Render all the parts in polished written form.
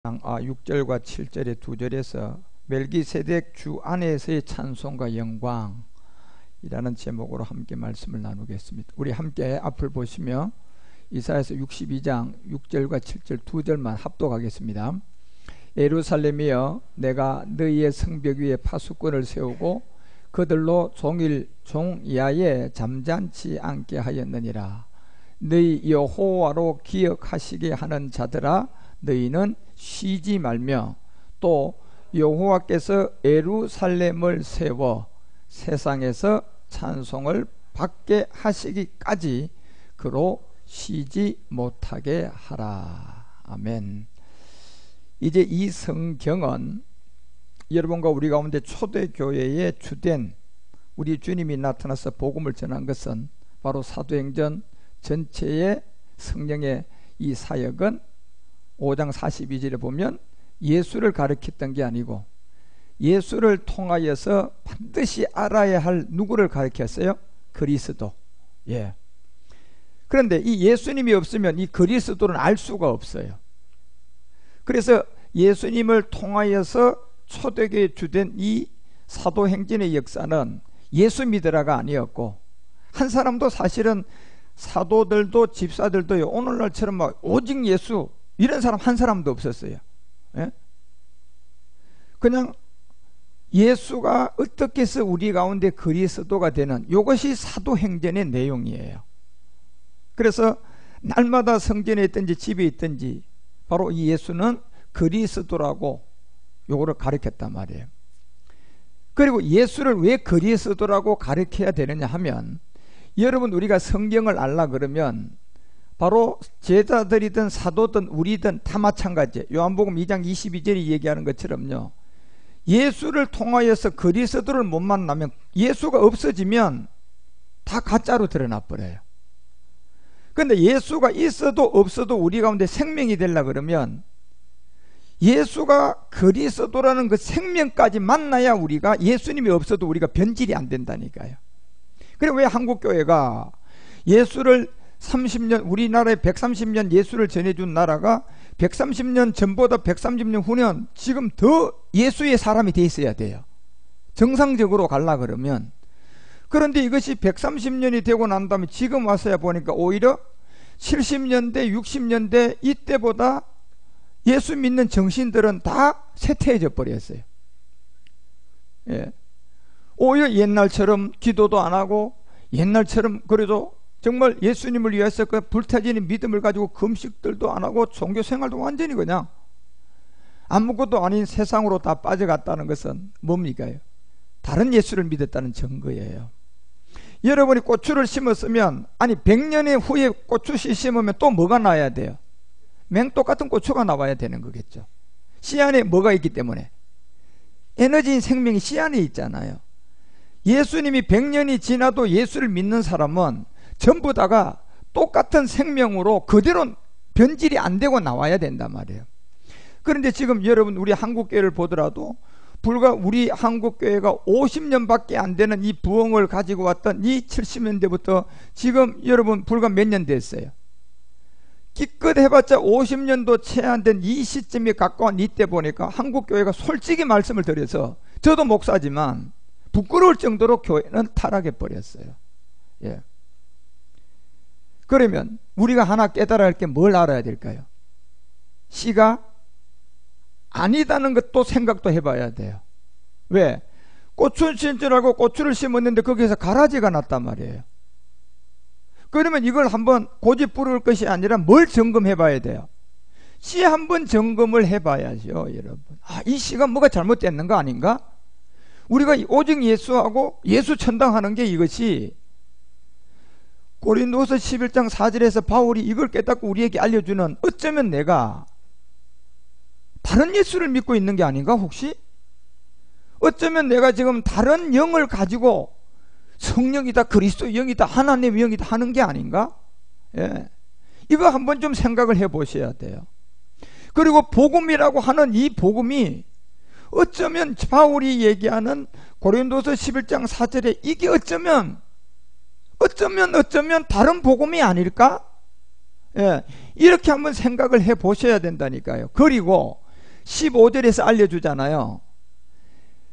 6절과 7절의 2절에서 멜기세덱 주 안에서의 찬송과 영광이라는 제목으로 함께 말씀을 나누겠습니다. 우리 함께 앞을 보시며 이사야서 62장 6절과 7절 2절만 합독하겠습니다. 예루살렘이여, 내가 너희의 성벽 위에 파수꾼을 세우고 그들로 종일 종야에 잠잠치 않게 하였느니라. 너희 여호와로 기억하시게 하는 자들아, 너희는 쉬지 말며 또 여호와께서 예루살렘을 세워 세상에서 찬송을 받게 하시기까지 그로 쉬지 못하게 하라. 아멘. 이제 이 성경은 여러분과 우리 가운데 초대교회의 주된 우리 주님이 나타나서 복음을 전한 것은 바로 사도행전 전체의 성령의 이 사역은 5장 42절에 보면 예수를 가르쳤던 게 아니고 예수를 통하여서 반드시 알아야 할 누구를 가르쳤어요? 그리스도. 예. 그런데 이 예수님이 없으면 이 그리스도는 알 수가 없어요. 그래서 예수님을 통하여서 초대교회 주된 이 사도행전의 역사는 예수 믿으라가 아니었고, 한 사람도 사실은 사도들도 집사들도요, 오늘날처럼 막 오직 예수 이런 사람 한 사람도 없었어요. 예? 그냥 예수가 어떻게 해서 우리 가운데 그리스도가 되는, 이것이 사도행전의 내용이에요. 그래서 날마다 성전에 있든지 집에 있든지 바로 이 예수는 그리스도라고 요거를 가르쳤단 말이에요. 그리고 예수를 왜 그리스도라고 가르쳐야 되느냐 하면, 여러분 우리가 성경을 알라 그러면 바로 제자들이든 사도든 우리든 다 마찬가지예요. 요한복음 2장 22절이 얘기하는 것처럼요, 예수를 통하여서 그리스도를 못 만나면, 예수가 없어지면 다 가짜로 드러나 버려요. 그런데 예수가 있어도 없어도 우리 가운데 생명이 되려 그러면 예수가 그리스도라는 그 생명까지 만나야 우리가, 예수님이 없어도 우리가 변질이 안 된다니까요. 그래 왜 한국교회가 예수를 30년, 우리나라에 130년 예수를 전해준 나라가 130년 전보다 130년 후년 지금 더 예수의 사람이 돼 있어야 돼요, 정상적으로 갈라 그러면. 그런데 이것이 130년이 되고 난 다음에 지금 와서야 보니까 오히려 70년대 60년대 이때보다 예수 믿는 정신들은 다 쇠퇴해져 버렸어요. 예. 오히려 옛날처럼 기도도 안 하고, 옛날처럼 그래도 정말 예수님을 위해서 그 불타지는 믿음을 가지고 금식들도 안 하고 종교 생활도 완전히 그냥 아무것도 아닌 세상으로 다 빠져갔다는 것은 뭡니까? 다른 예수를 믿었다는 증거예요. 여러분이 고추를 심었으면, 아니 100년의 후에 고추씨 심으면 또 뭐가 나와야 돼요? 맹똑같은 고추가 나와야 되는 거겠죠. 씨 안에 뭐가 있기 때문에, 에너지인 생명이 씨 안에 있잖아요. 예수님이 100년이 지나도 예수를 믿는 사람은 전부 다가 똑같은 생명으로 그대로 변질이 안 되고 나와야 된단 말이에요. 그런데 지금 여러분 우리 한국교회를 보더라도 불과 우리 한국교회가 50년밖에 안 되는 이 부흥을 가지고 왔던 이 70년대부터 지금 여러분 불과 몇 년 됐어요. 기껏 해봤자 50년도 채 안 된 이 시점에 가까운 이때 보니까 한국교회가 솔직히 말씀을 드려서, 저도 목사지만 부끄러울 정도로 교회는 타락해 버렸어요. 예. 그러면 우리가 하나 깨달아야 할 게 뭘 알아야 될까요? 씨가 아니다는 것도 생각도 해봐야 돼요. 왜? 고추 심으라고 고추를 심었는데 거기에서 가라지가 났단 말이에요. 그러면 이걸 한번 고집 부를 것이 아니라 뭘 점검해 봐야 돼요? 씨 한번 점검을 해봐야죠, 여러분. 이 씨가 뭐가 잘못됐는 거 아닌가? 우리가 오직 예수하고 예수 천당하는 게 이것이, 고린도서 11장 4절에서 바울이 이걸 깨닫고 우리에게 알려주는, 어쩌면 내가 다른 예수를 믿고 있는 게 아닌가 혹시? 어쩌면 내가 지금 다른 영을 가지고 성령이다, 그리스도 영이다, 하나님의 영이다 하는 게 아닌가? 예. 이거 한번 좀 생각을 해 보셔야 돼요. 그리고 복음이라고 하는 이 복음이 어쩌면 바울이 얘기하는 고린도서 11장 4절에 이게 어쩌면 다른 복음이 아닐까? 예, 이렇게 한번 생각을 해 보셔야 된다니까요. 그리고 15절에서 알려주잖아요.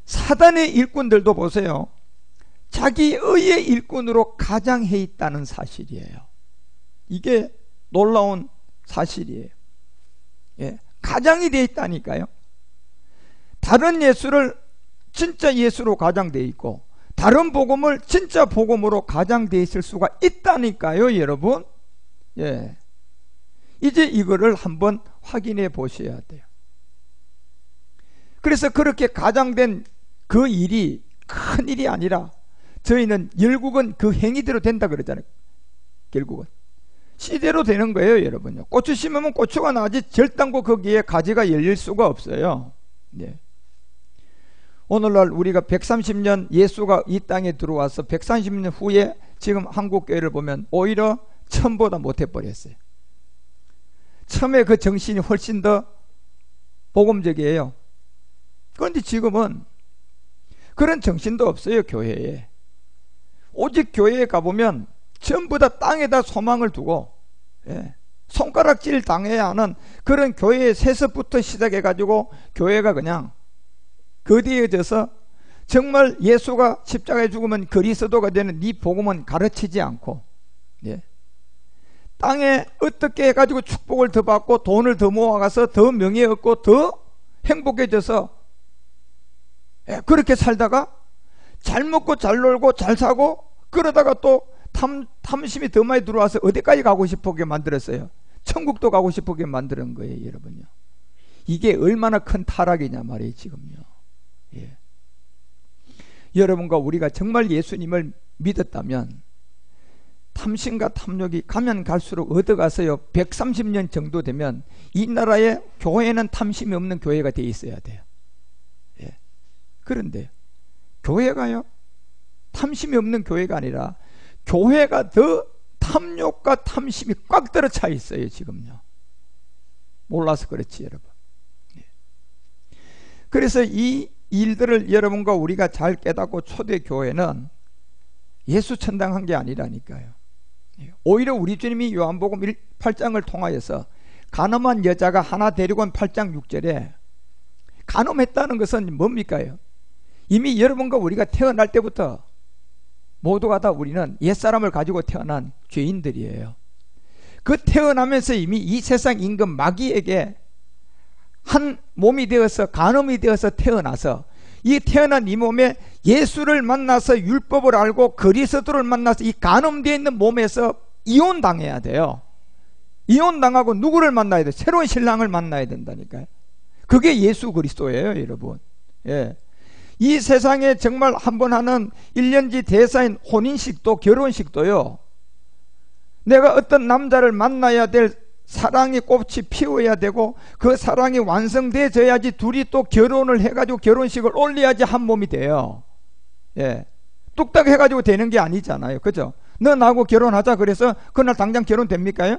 사단의 일꾼들도 보세요. 자기 의의 일꾼으로 가장해 있다는 사실이에요. 이게 놀라운 사실이에요. 예, 가장이 되어 있다니까요. 다른 예수를 진짜 예수로 가장되어 있고 다른 복음을 진짜 복음으로 가장되어 있을 수가 있다니까요, 여러분. 예, 이제 이거를 한번 확인해 보셔야 돼요. 그래서 그렇게 가장된 그 일이 큰 일이 아니라 저희는 결국은 그 행위대로 된다 그러잖아요. 결국은 씨대로 되는 거예요, 여러분요. 고추 심으면 고추가 나지 절단고 거기에 가지가 열릴 수가 없어요. 네. 오늘날 우리가 130년 예수가 이 땅에 들어와서 130년 후에 지금 한국교회를 보면 오히려 처음보다 못해버렸어요. 처음에 그 정신이 훨씬 더 복음적이에요. 그런데 지금은 그런 정신도 없어요, 교회에. 오직 교회에 가보면 전부 다 땅에다 소망을 두고, 예, 손가락질 당해야 하는 그런 교회의 세습부터 시작해가지고 교회가 그냥 거대해져서 정말 예수가 십자가에 죽으면 그리스도가 되는 이 복음은 가르치지 않고, 예, 땅에 어떻게 해가지고 축복을 더 받고 돈을 더 모아가서 더 명예 얻고 더 행복해져서, 예, 그렇게 살다가 잘 먹고 잘 놀고 잘 사고 그러다가 또 탐심이 더 많이 들어와서 어디까지 가고 싶게 만들었어요? 천국도 가고 싶게 만드는 거예요, 여러분요. 이게 얼마나 큰 타락이냐 말이에요, 지금요. 예. 여러분과 우리가 정말 예수님을 믿었다면 탐심과 탐욕이 가면 갈수록 얻어가서요 130년 정도 되면 이 나라에 교회는 탐심이 없는 교회가 돼 있어야 돼요. 예. 그런데 교회가요 탐심이 없는 교회가 아니라 교회가 더 탐욕과 탐심이 꽉 들어차 있어요, 지금요. 몰라서 그렇지, 여러분. 예. 그래서 이 일들을 여러분과 우리가 잘 깨닫고 초대교회는 예수 천당한 게 아니라니까요. 오히려 우리 주님이 요한복음 8장을 통하여서 간음한 여자가 하나 데리고 온 8장 6절에 간음했다는 것은 뭡니까? 이미 여러분과 우리가 태어날 때부터 모두가 다 우리는 옛사람을 가지고 태어난 죄인들이에요. 그 태어나면서 이미 이 세상 임금 마귀에게 한 몸이 되어서 간음이 되어서 태어나서 이 태어난 이 몸에 예수를 만나서 율법을 알고 그리스도를 만나서 이 간음되어 있는 몸에서 이혼당해야 돼요. 이혼당하고 누구를 만나야 돼요? 새로운 신랑을 만나야 된다니까요. 그게 예수 그리스도예요, 여러분. 예. 이 세상에 정말 한번 하는 1년지 대사인 혼인식도 결혼식도요, 내가 어떤 남자를 만나야 될 사랑의 꽃이 피워야 되고 그 사랑이 완성되어야지 둘이 또 결혼을 해가지고 결혼식을 올려야지 한 몸이 돼요. 예, 뚝딱 해가지고 되는 게 아니잖아요, 그죠? 너 나하고 결혼하자 그래서 그날 당장 결혼됩니까요?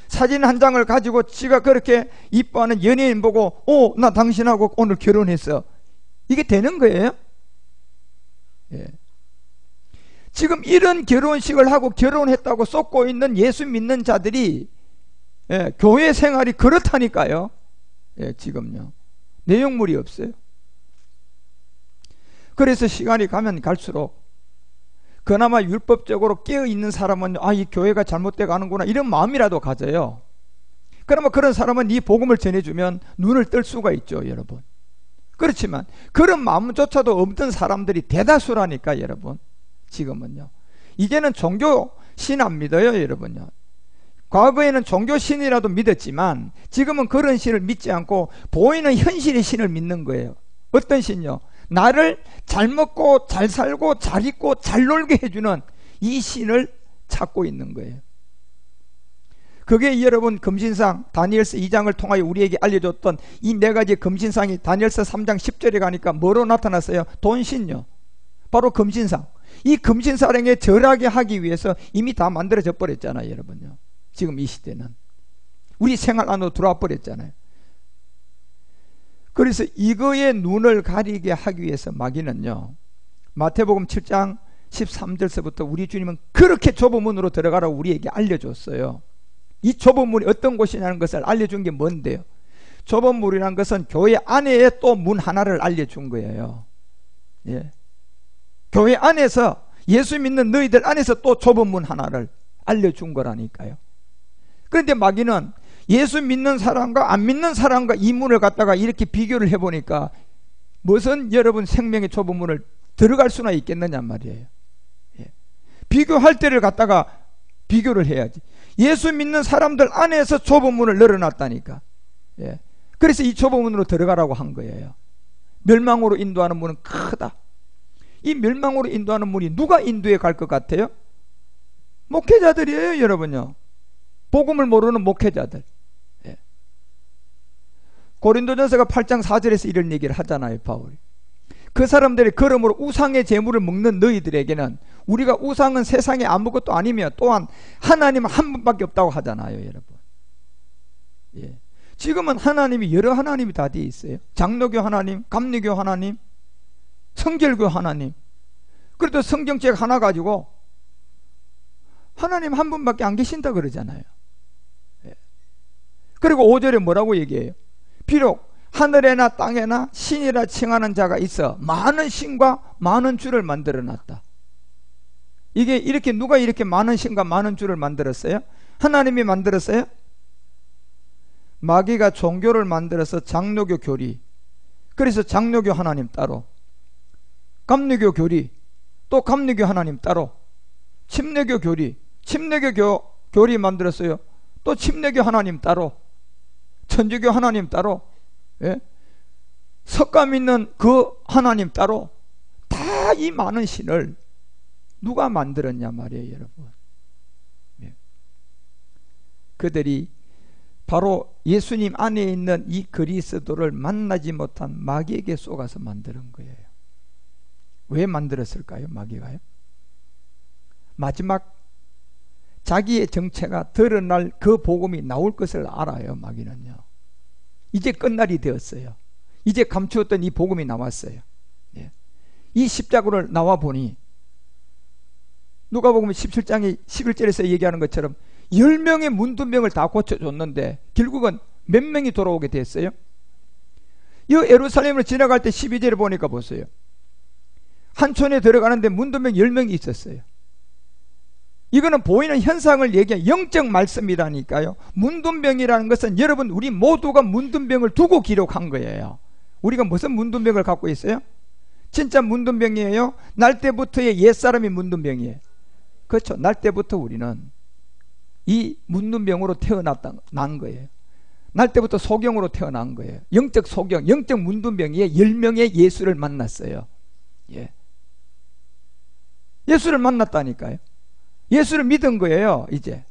사진 한 장을 가지고 지가 그렇게 이뻐하는 연예인 보고 나 당신하고 오늘 결혼했어, 이게 되는 거예요? 예. 지금 이런 결혼식을 하고 결혼했다고 쏟고 있는 예수 믿는 자들이, 예, 교회 생활이 그렇다니까요. 예, 지금요 내용물이 없어요. 그래서 시간이 가면 갈수록 그나마 율법적으로 깨어있는 사람은 이 교회가 잘못돼 가는구나 이런 마음이라도 가져요. 그러면 그런 사람은 이 복음을 전해주면 눈을 뜰 수가 있죠, 여러분. 그렇지만 그런 마음조차도 없던 사람들이 대다수라니까, 여러분. 지금은요 이제는 종교 신 안 믿어요, 여러분요. 과거에는 종교 신이라도 믿었지만 지금은 그런 신을 믿지 않고 보이는 현실의 신을 믿는 거예요. 어떤 신요? 나를 잘 먹고 잘 살고 잘 입고 잘 놀게 해주는 이 신을 찾고 있는 거예요. 그게 여러분 금신상 다니엘서 2장을 통하여 우리에게 알려줬던 이 네 가지 금신상이 다니엘서 3장 10절에 가니까 뭐로 나타났어요? 돈신요. 바로 금신상. 이 금신사령에 절하게 하기 위해서 이미 다 만들어져 버렸잖아요, 여러분요. 지금 이 시대는 우리 생활 안으로 들어와 버렸잖아요. 그래서 이거에 눈을 가리게 하기 위해서 마귀는요, 마태복음 7장 13절서부터 우리 주님은 그렇게 좁은 문으로 들어가라고 우리에게 알려줬어요. 이 좁은 문이 어떤 곳이냐는 것을 알려준 게 뭔데요? 좁은 문이란 것은 교회 안에 또 문 하나를 알려준 거예요. 예. 교회 안에서 예수 믿는 너희들 안에서 또 좁은 문 하나를 알려준 거라니까요. 그런데 마귀는 예수 믿는 사람과 안 믿는 사람과 이 문을 갖다가 이렇게 비교를 해보니까 무슨 여러분 생명의 좁은 문을 들어갈 수나 있겠느냐 말이에요. 예. 비교할 때를 갖다가 비교를 해야지. 예수 믿는 사람들 안에서 좁은 문을 열어놨다니까. 예. 그래서 이 좁은 문으로 들어가라고 한 거예요. 멸망으로 인도하는 문은 크다. 이 멸망으로 인도하는 문이 누가 인도해 갈 것 같아요? 목회자들이에요, 여러분요. 복음을 모르는 목회자들. 예. 고린도전서가 8장 4절에서 이런 얘기를 하잖아요, 바울이. 그 사람들이 그러므로 우상의 제물을 먹는 너희들에게는 우리가 우상은 세상에 아무것도 아니며 또한 하나님은 한 분밖에 없다고 하잖아요, 여러분. 예. 지금은 하나님이 여러 하나님이 다 되어 있어요. 장로교 하나님, 감리교 하나님, 성결교 하나님. 그래도 성경책 하나 가지고 하나님 한 분밖에 안 계신다 그러잖아요. 예. 그리고 5절에 뭐라고 얘기해요? 비록 하늘에나 땅에나 신이라 칭하는 자가 있어 많은 신과 많은 주를 만들어 놨다. 이게 이렇게 누가 이렇게 많은 신과 많은 주를 만들었어요? 하나님이 만들었어요? 마귀가 종교를 만들어서 장로교 교리, 그래서 장로교 하나님 따로, 감리교 교리, 또 감리교 하나님 따로, 침례교 교리, 침례교 교리 만들었어요. 또 침례교 하나님 따로, 천주교 하나님 따로, 예? 석가 믿는 그 하나님 따로, 다 이 많은 신을 누가 만들었냐 말이에요, 여러분. 예. 그들이 바로 예수님 안에 있는 이 그리스도를 만나지 못한 마귀에게 속아서 만드는 거예요. 왜 만들었을까요, 마귀가요? 마지막 자기의 정체가 드러날 그 복음이 나올 것을 알아요, 마귀는요. 이제 끝날이 되었어요. 이제 감추었던 이 복음이 나왔어요. 예. 이 십자가를 나와 보니 누가복음 17장에 11절에서 얘기하는 것처럼 10명의 문둥병을 다 고쳐줬는데 결국은 몇 명이 돌아오게 됐어요? 이 예루살렘을 지나갈 때 12절에 보니까 보세요. 한 촌에 들어가는데 문둥병 10명이 있었어요. 이거는 보이는 현상을 얘기한 영적 말씀이라니까요. 문둥병이라는 것은 여러분 우리 모두가 문둥병을 두고 기록한 거예요. 우리가 무슨 문둥병을 갖고 있어요? 진짜 문둥병이에요? 날 때부터의 옛사람이 문둥병이에요. 그렇죠. 날 때부터 우리는 이 문둥병으로 태어난 거예요. 날 때부터 소경으로 태어난 거예요. 영적 소경, 영적 문둥병이에 10명의 예수를 만났어요. 예. 예수를 만났다니까요. 예수를 믿은 거예요. 이제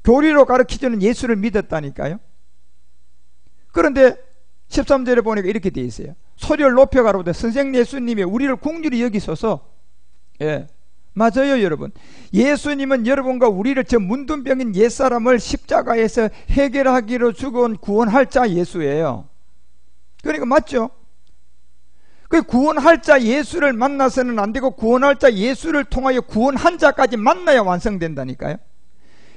교리로 가르치주는 예수를 믿었다니까요. 그런데 13절에 보니까 이렇게 되어 있어요. 소리를 높여 가로되 선생 예수님이 우리를 긍휼히 여기소서. 예, 맞아요, 여러분. 예수님은 여러분과 우리를, 저 문둥병인 옛사람을 십자가에서 해결하기로 죽은 구원할 자 예수예요. 그러니까 맞죠? 그 구원할 자 예수를 만나서는 안 되고 구원할 자 예수를 통하여 구원한 자까지 만나야 완성된다니까요.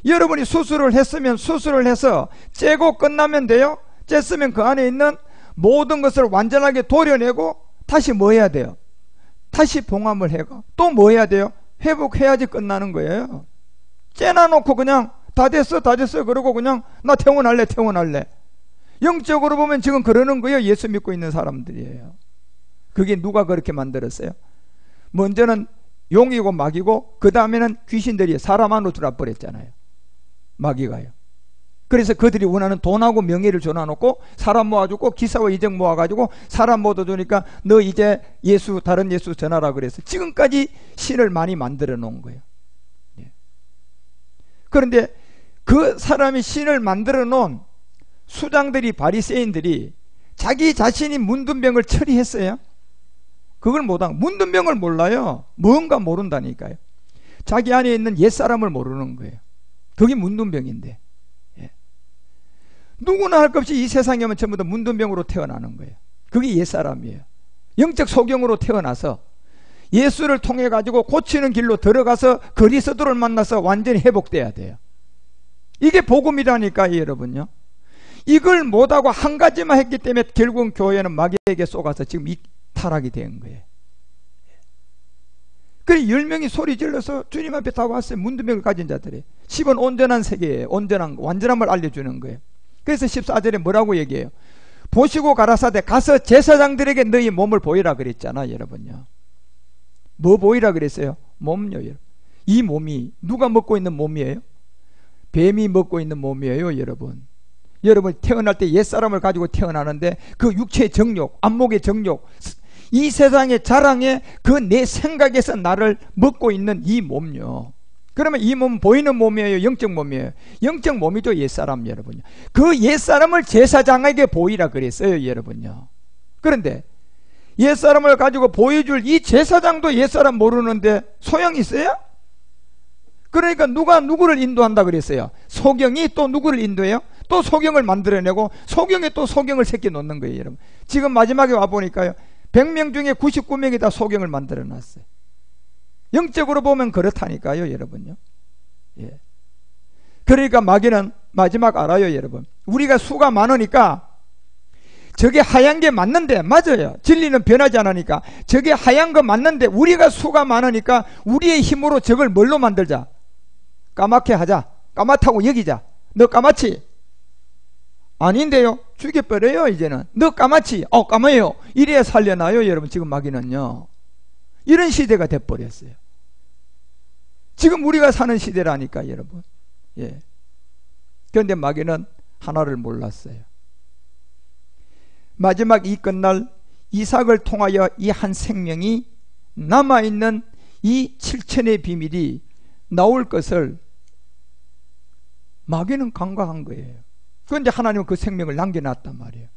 여러분이 수술을 했으면 수술을 해서 째고 끝나면 돼요? 쨌으면 그 안에 있는 모든 것을 완전하게 도려내고 다시 뭐 해야 돼요? 다시 봉합을 해가 또 뭐 해야 돼요? 회복해야지 끝나는 거예요. 째놔놓고 그냥 다 됐어 그러고 그냥 나 퇴원할래. 영적으로 보면 지금 그러는 거예요. 예수 믿고 있는 사람들이에요. 그게 누가 그렇게 만들었어요? 먼저는 용이고 마귀고 그 다음에는 귀신들이 사람 안으로 들어와 버렸잖아요. 마귀가요. 그래서 그들이 원하는 돈하고 명예를 줘놔놓고 사람 모아주고 기사와 이적 모아가지고 사람 모아주니까 너 이제 예수, 다른 예수 전하라 그래서 지금까지 신을 많이 만들어 놓은 거예요. 예. 그런데 그 사람이 신을 만들어 놓은 수장들이, 바리새인들이 자기 자신이 문둥병을 처리했어요? 그걸 못하고, 문둥병을 몰라요. 뭔가 모른다니까요. 자기 안에 있는 옛사람을 모르는 거예요. 그게 문둥병인데. 예. 누구나 할 것 없이 이 세상에 오면 전부 다 문둥병으로 태어나는 거예요. 그게 옛사람이에요. 영적 소경으로 태어나서 예수를 통해 가지고 고치는 길로 들어가서 그리스도를 만나서 완전히 회복돼야 돼요. 이게 복음이라니까요, 여러분요. 이걸 못하고 한 가지만 했기 때문에 결국은 교회는 마귀에게 속아서 지금 타락이 된 거예요. 그래 10명이 소리 질러서 주님 앞에 다 왔어요. 문둥병을 가진 자들이. 10은 온전한 세계예요. 완전함을 알려주는 거예요. 그래서 14절에 뭐라고 얘기해요? 보시고 가라사대 가서 제사장들에게 너희 몸을 보이라 그랬잖아, 여러분요. 뭐 보이라 그랬어요? 몸요, 여러분. 이 몸이 누가 먹고 있는 몸이에요? 뱀이 먹고 있는 몸이에요, 여러분. 여러분 태어날 때 옛사람을 가지고 태어나는데 그 육체의 정욕, 안목의 정욕, 이 세상의 자랑에 그 내 생각에서 나를 먹고 있는 이 몸요. 그러면 이 몸은 보이는 몸이에요? 영적 몸이에요? 영적 몸이죠, 옛사람 여러분요. 그 옛사람을 제사장에게 보이라 그랬어요, 여러분요. 그런데 옛사람을 가지고 보여줄 이 제사장도 옛사람 모르는데 소용이 있어요? 그러니까 누가 누구를 인도한다 그랬어요? 소경이 또 누구를 인도해요? 또 소경을 만들어내고 소경에 또 소경을 새겨 놓는 거예요, 여러분. 지금 마지막에 와보니까요 100명 중에 99명이 다 소경을 만들어 놨어요. 영적으로 보면 그렇다니까요, 여러분요. 예. 그러니까 마귀는 마지막 알아요, 여러분. 우리가 수가 많으니까 저게 하얀 게 맞는데, 맞아요. 진리는 변하지 않으니까 저게 하얀 거 맞는데 우리가 수가 많으니까 우리의 힘으로 저걸 뭘로 만들자? 까맣게 하자. 까맣다고 여기자. 너 까맣지? 아닌데요. 죽여버려요. 이제는 너 까맣지? 까매요. 이래야 살려놔요, 여러분. 지금 마귀는요 이런 시대가 돼버렸어요. 지금 우리가 사는 시대라니까, 여러분. 예. 그런데 마귀는 하나를 몰랐어요. 마지막 이 끝날 이삭을 통하여 이 한 생명이 남아있는 이 7천의 비밀이 나올 것을 마귀는 간과한 거예요. 그런데 하나님은 그 생명을 남겨놨단 말이에요.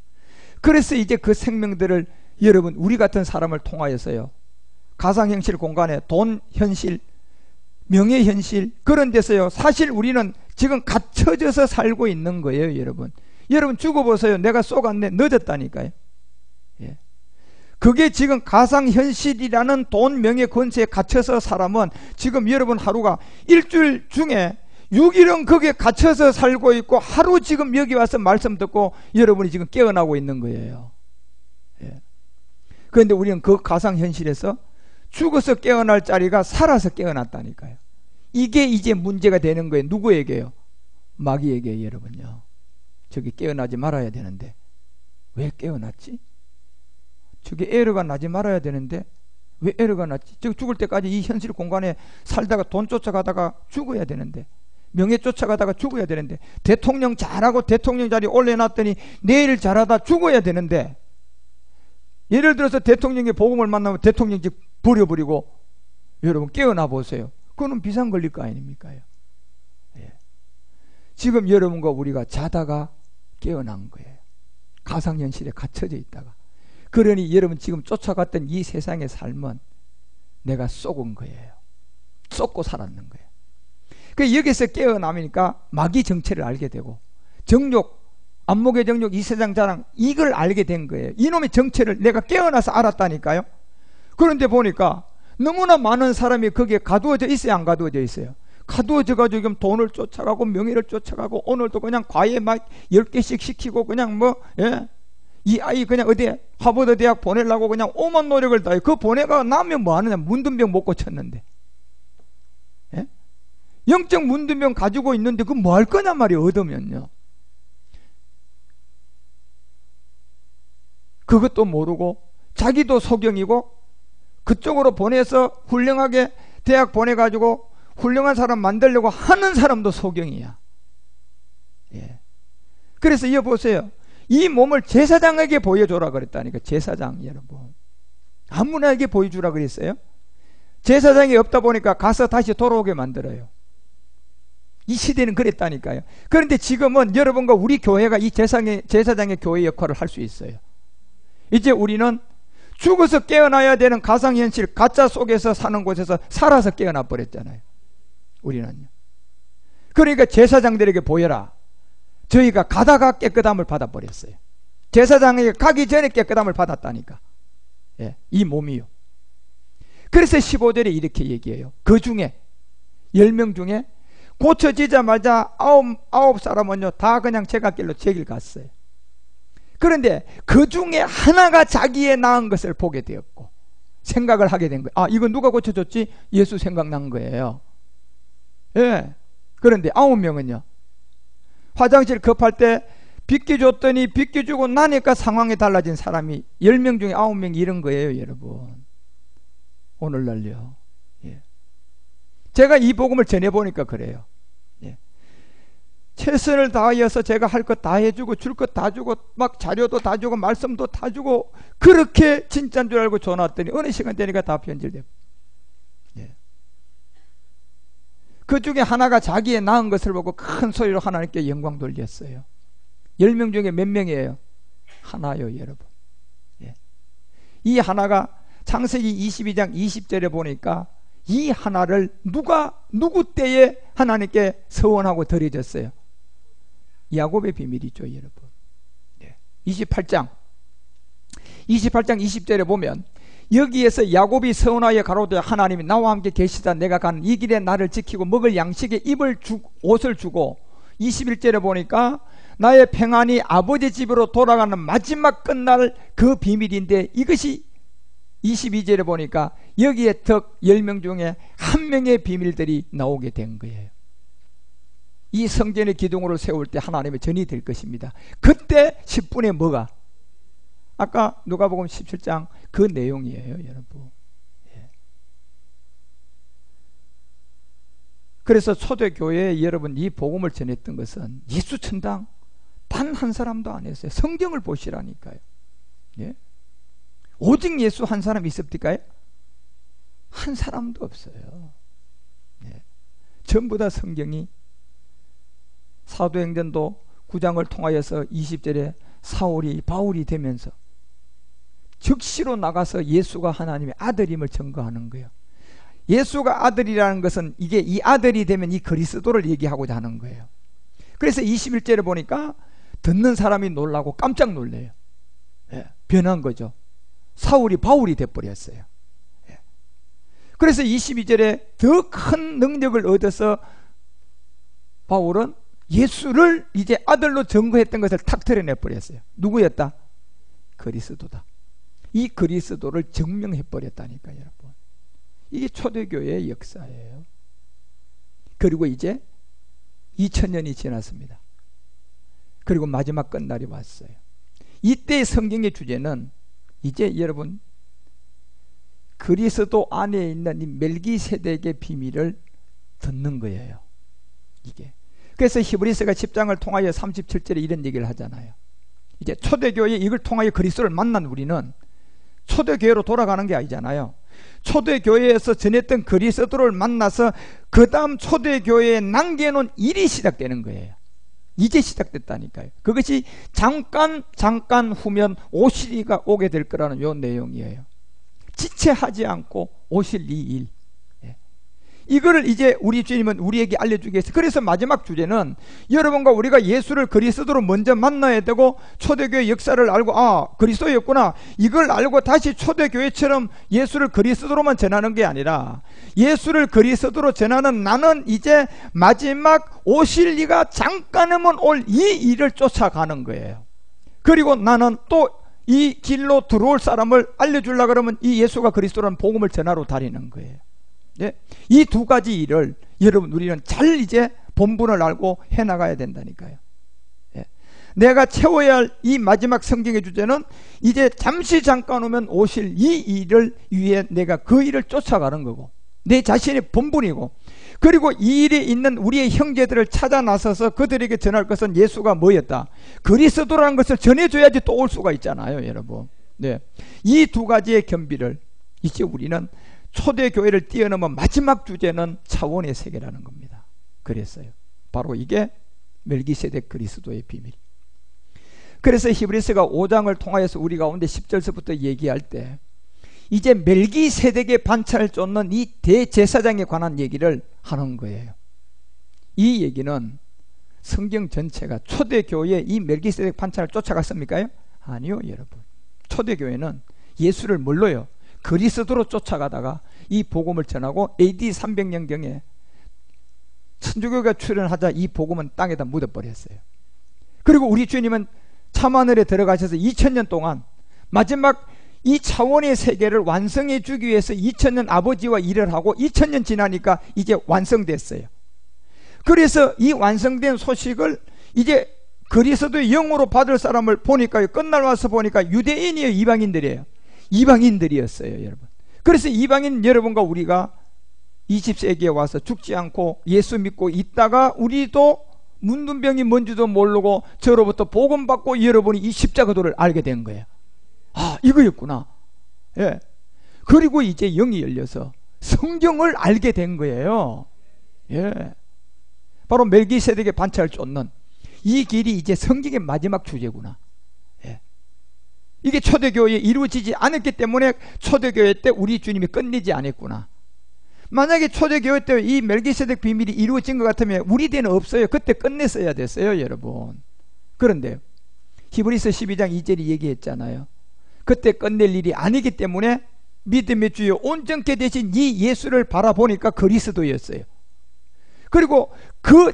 그래서 이제 그 생명들을 여러분 우리 같은 사람을 통하여서요 가상현실 공간에 돈 현실, 명예 현실 그런 데서요 사실 우리는 지금 갇혀져서 살고 있는 거예요, 여러분. 여러분 죽어보세요. 내가 쏘갔네. 늦었다니까요. 예. 그게 지금 가상현실이라는 돈, 명예, 권세에 갇혀서 사람은 지금 여러분 하루가 일주일 중에 6일은 거기에 갇혀서 살고 있고 하루 지금 여기 와서 말씀 듣고 여러분이 지금 깨어나고 있는 거예요. 예. 그런데 우리는 그 가상현실에서 죽어서 깨어날 자리가 살아서 깨어났다니까요. 이게 이제 문제가 되는 거예요. 누구에게요? 마귀에게, 여러분요. 저기 깨어나지 말아야 되는데 왜 깨어났지? 저게 에러가 나지 말아야 되는데 왜 에러가 났지? 저 죽을 때까지 이 현실 공간에 살다가 돈 쫓아가다가 죽어야 되는데, 명예 쫓아가다가 죽어야 되는데, 대통령 잘하고 대통령 자리에 올려놨더니 내일 잘하다 죽어야 되는데, 예를 들어서 대통령의 복음을 만나면 대통령 집 버려버리고 여러분 깨어나 보세요. 그거는 비상 걸릴 거 아닙니까? 예. 지금 여러분과 우리가 자다가 깨어난 거예요. 가상현실에 갇혀져 있다가. 그러니 여러분 지금 쫓아갔던 이 세상의 삶은 내가 속은 거예요. 속고 살았는 거예요. 그 여기서 깨어나니까 마귀 정체를 알게 되고, 정욕, 안목의 정욕, 이 세상 자랑, 이걸 알게 된 거예요. 이놈의 정체를 내가 깨어나서 알았다니까요. 그런데 보니까 너무나 많은 사람이 거기에 가두어져 있어요, 안 가두어져 있어요? 가두어져 가지고 지금 돈을 쫓아가고 명예를 쫓아가고, 오늘도 그냥 과외 막 10개씩 시키고 그냥 이 아이 그냥 어디 하버드 대학 보내려고 그냥 오만 노력을 다해. 그 보내가 나면 뭐 하느냐? 문둥병 못 고쳤는데. 예? 영적 문둥병 가지고 있는데 그 뭐 할 거냐 말이에요, 얻으면요. 그것도 모르고 자기도 소경이고 그쪽으로 보내서 훌륭하게 대학 보내가지고 훌륭한 사람 만들려고 하는 사람도 소경이야. 예. 그래서 이거 보세요. 이 몸을 제사장에게 보여줘라 그랬다니까. 제사장 여러분, 아무나에게 보여주라 그랬어요. 제사장이 없다 보니까 가서 다시 돌아오게 만들어요. 이 시대는 그랬다니까요. 그런데 지금은 여러분과 우리 교회가 이 제사장의 교회 역할을 할 수 있어요. 이제 우리는 죽어서 깨어나야 되는 가상현실 가짜 속에서 사는 곳에서 살아서 깨어나 버렸잖아요, 우리는요. 그러니까 제사장들에게 보여라. 저희가 가다가 깨끗함을 받아버렸어요. 제사장에게 가기 전에 깨끗함을 받았다니까. 예, 이 몸이요. 그래서 15절에 이렇게 얘기해요. 그 중에 10명 중에 고쳐지자마자 아홉 사람은요 다 그냥 제갓길로 제길 갔어요. 그런데 그 중에 하나가 자기의 나은 것을 보게 되었고 생각을 하게 된 거예요. 아, 이거 누가 고쳐줬지? 예수 생각난 거예요. 예. 그런데 9명은요 화장실 급할 때 비켜줬더니 비켜주고 나니까 상황이 달라진 사람이 10명 중에 9명이 이런 거예요, 여러분. 오늘날요. 예. 제가 이 복음을 전해보니까 그래요. 예. 최선을 다하여서 제가 할 것 다 해주고 줄 것 다 주고 막 자료도 다 주고 말씀도 다 주고 그렇게 진짜인 줄 알고 전화 왔더니 어느 시간 되니까 다 변질되고. 예. 그 중에 하나가 자기의 나은 것을 보고 큰 소리로 하나님께 영광 돌렸어요. 10명 중에 몇 명이에요? 하나요, 여러분. 예. 이 하나가 창세기 22장 20절에 보니까 이 하나를 누구 때에 하나님께 서원하고 드려졌어요? 야곱의 비밀이죠, 여러분. 예. 28장 20절에 보면 여기에서 야곱이 서원하여 가로되 하나님이 나와 함께 계시다 내가 가는 이 길에 나를 지키고 먹을 양식에 옷을 주고 21절에 보니까 나의 평안이 아버지 집으로 돌아가는 마지막 끝날 그 비밀인데 이것이 22절에 보니까 여기에 덕 10명 중에 한 명의 비밀들이 나오게 된 거예요. 이 성전의 기둥으로 세울 때 하나님의 전이 될 것입니다. 그때 10분에 뭐가? 아까 누가복음 17장 그 내용이에요, 여러분. 예. 그래서 초대교회에 여러분 이 복음을 전했던 것은 예수 천당 단 한 사람도 안 했어요. 성경을 보시라니까요. 예? 오직 예수 한 사람 있었을까요? 한 사람도 없어요. 예. 전부 다 성경이 사도행전도 9장을 통하여서 20절에 사울이 바울이 되면서 즉시로 나가서 예수가 하나님의 아들임을 증거하는 거예요. 예수가 아들이라는 것은 이게 이 아들이 되면 이 그리스도를 얘기하고자 하는 거예요. 그래서 21절에 보니까 듣는 사람이 놀라고 깜짝 놀래요. 예, 변한 거죠. 사울이 바울이 돼버렸어요. 예. 그래서 22절에 더 큰 능력을 얻어서 바울은 예수를 이제 아들로 증거했던 것을 탁 드러내버렸어요. 누구였다? 그리스도다. 이 그리스도를 증명해버렸다니까, 여러분. 이게 초대교회의 역사예요. 그리고 이제 2000년이 지났습니다. 그리고 마지막 끝날이 왔어요. 이때 성경의 주제는 이제 여러분 그리스도 안에 있는 이 멜기세덱의 비밀을 듣는 거예요. 이게. 그래서 히브리서가 10장을 통하여 37절에 이런 얘기를 하잖아요. 이제 초대교회 이걸 통하여 그리스도를 만난 우리는 초대교회로 돌아가는 게 아니잖아요. 초대교회에서 전했던 그리스도를 만나서 그 다음 초대교회에 남겨놓은 일이 시작되는 거예요. 이제 시작됐다니까요. 그것이 잠깐 후면 오실 이가 오게 될 거라는 요 내용이에요. 지체하지 않고 오실 이 일. 이거를 이제 우리 주님은 우리에게 알려주기 위해서. 그래서 마지막 주제는 여러분과 우리가 예수를 그리스도로 먼저 만나야 되고 초대교회 역사를 알고 그리스도였구나 이걸 알고 다시 초대교회처럼 예수를 그리스도로만 전하는 게 아니라 예수를 그리스도로 전하는 나는 이제 마지막 오실 이가 잠깐이면 올 이 일을 쫓아가는 거예요. 그리고 나는 또 이 길로 들어올 사람을 알려주려고 그러면 이 예수가 그리스도라는 복음을 전하러 다니는 거예요. 예? 이 두 가지 일을 여러분 우리는 잘 이제 본분을 알고 해나가야 된다니까요. 예. 내가 채워야 할 이 마지막 성경의 주제는 이제 잠깐 오면 오실 이 일을 위해 내가 그 일을 쫓아가는 거고 내 자신의 본분이고 그리고 이 일에 있는 우리의 형제들을 찾아 나서서 그들에게 전할 것은 예수가 뭐였다? 그리스도라는 것을 전해줘야지 또 올 수가 있잖아요, 여러분. 네. 이 두 가지의 겸비를 이제 우리는 초대교회를 뛰어넘은 마지막 주제는 차원의 세계라는 겁니다. 그랬어요. 바로 이게 멜기세덱 그리스도의 비밀. 그래서 히브리서가 5장을 통하여서 우리 가운데 10절서부터 얘기할 때 이제 멜기세덱의 반차를 쫓는 이 대제사장에 관한 얘기를 하는 거예요. 이 얘기는 성경 전체가 초대교회의 이 멜기세덱 반차를 쫓아갔습니까? 아니요, 여러분. 초대교회는 예수를 뭘로요? 그리스도로 쫓아가다가 이 복음을 전하고 AD 300년경에 천주교가 출현하자 이 복음은 땅에다 묻어버렸어요. 그리고 우리 주님은 참하늘에 들어가셔서 2000년 동안 마지막 이 차원의 세계를 완성해 주기 위해서 2000년 아버지와 일을 하고 2000년 지나니까 이제 완성됐어요. 그래서 이 완성된 소식을 이제 그리스도의 영으로 받을 사람을 보니까 끝날 와서 보니까 유대인이에요, 이방인들이에요. 이방인들이었어요, 여러분. 그래서 이방인 여러분과 우리가 20세기에 와서 죽지 않고 예수 믿고 있다가 우리도 문둥병이 뭔지도 모르고 저로부터 복음 받고 여러분이 이 십자가도를 알게 된 거예요. 아, 이거였구나. 예. 그리고 이제 영이 열려서 성경을 알게 된 거예요. 예. 바로 멜기세덱의 반차를 쫓는 이 길이 이제 성경의 마지막 주제구나. 예. 이게 초대교회에 이루어지지 않았기 때문에 초대교회 때 우리 주님이 끝내지 않았구나. 만약에 초대교회 때 이 멜기세덱 비밀이 이루어진 것 같으면 우리 때는 없어요. 그때 끝냈어야 됐어요, 여러분. 그런데 히브리서 12장 2절이 얘기했잖아요. 그때 끝낼 일이 아니기 때문에 믿음의 주요 온전케 되신 이 예수를 바라보니까 그리스도였어요. 그리고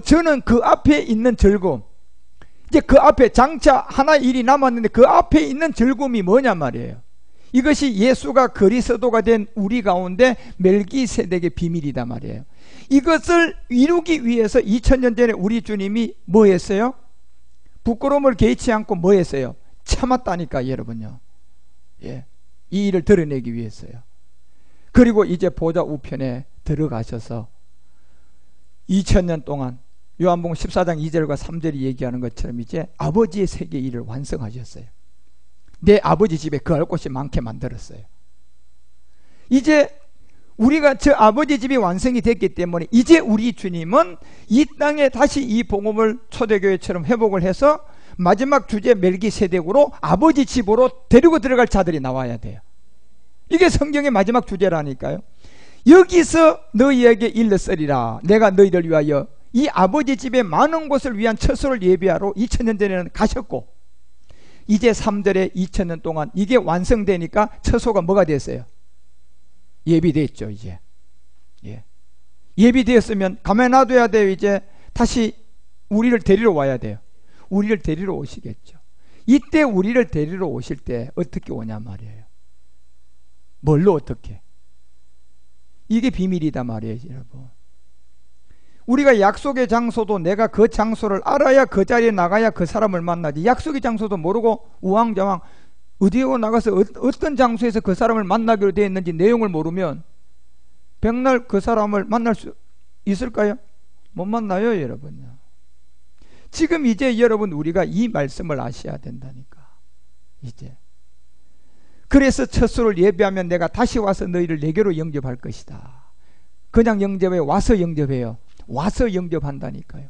저는 그 앞에 있는 즐거움, 이제 그 앞에 장차 하나 일이 남았는데 그 앞에 있는 즐거움이 뭐냐 말이에요. 이것이 예수가 그리스도가 된 우리 가운데 멜기세덱의 비밀이다 말이에요. 이것을 이루기 위해서 2000년 전에 우리 주님이 뭐 했어요? 부끄러움을 개의치 않고 뭐 했어요? 참았다니까, 여러분요. 예, 이 일을 드러내기 위해서요. 그리고 이제 보좌 우편에 들어가셔서 2000년 동안 요한복음 14장 2절과 3절이 얘기하는 것처럼 이제 아버지의 세계 일을 완성하셨어요. 내 아버지 집에 거할 곳이 많게 만들었어요. 이제 우리가 저 아버지 집이 완성이 됐기 때문에 이제 우리 주님은 이 땅에 다시 이 복음을 초대교회처럼 회복을 해서 마지막 주제 멜기세덱으로 아버지 집으로 데리고 들어갈 자들이 나와야 돼요. 이게 성경의 마지막 주제라니까요. 여기서 너희에게 일렀으리라. 내가 너희를 위하여 이 아버지 집의 많은 곳을 위한 처소를 예비하러 2000년 전에는 가셨고, 이제 3절에 2000년 동안 이게 완성되니까 처소가 뭐가 됐어요? 예비됐죠. 이제 예비되었으면 가만히 놔둬야 돼요. 이제 다시 우리를 데리러 와야 돼요. 우리를 데리러 오시겠죠. 이때 우리를 데리러 오실 때 어떻게 오냐 말이에요. 뭘로 어떻게? 이게 비밀이다 말이에요, 여러분. 우리가 약속의 장소도 내가 그 장소를 알아야 그 자리에 나가야 그 사람을 만나지. 약속의 장소도 모르고 우왕좌왕 어디에 나가서 어떤 장소에서 그 사람을 만나기로 되어 있는지 내용을 모르면 백날 그 사람을 만날 수 있을까요? 못 만나요, 여러분. 지금 이제 여러분 우리가 이 말씀을 아셔야 된다니까. 이제 그래서 처소를 예비하면 내가 다시 와서 너희를 내게로 영접할 것이다. 그냥 영접해, 와서 영접해요. 와서 영접한다니까요.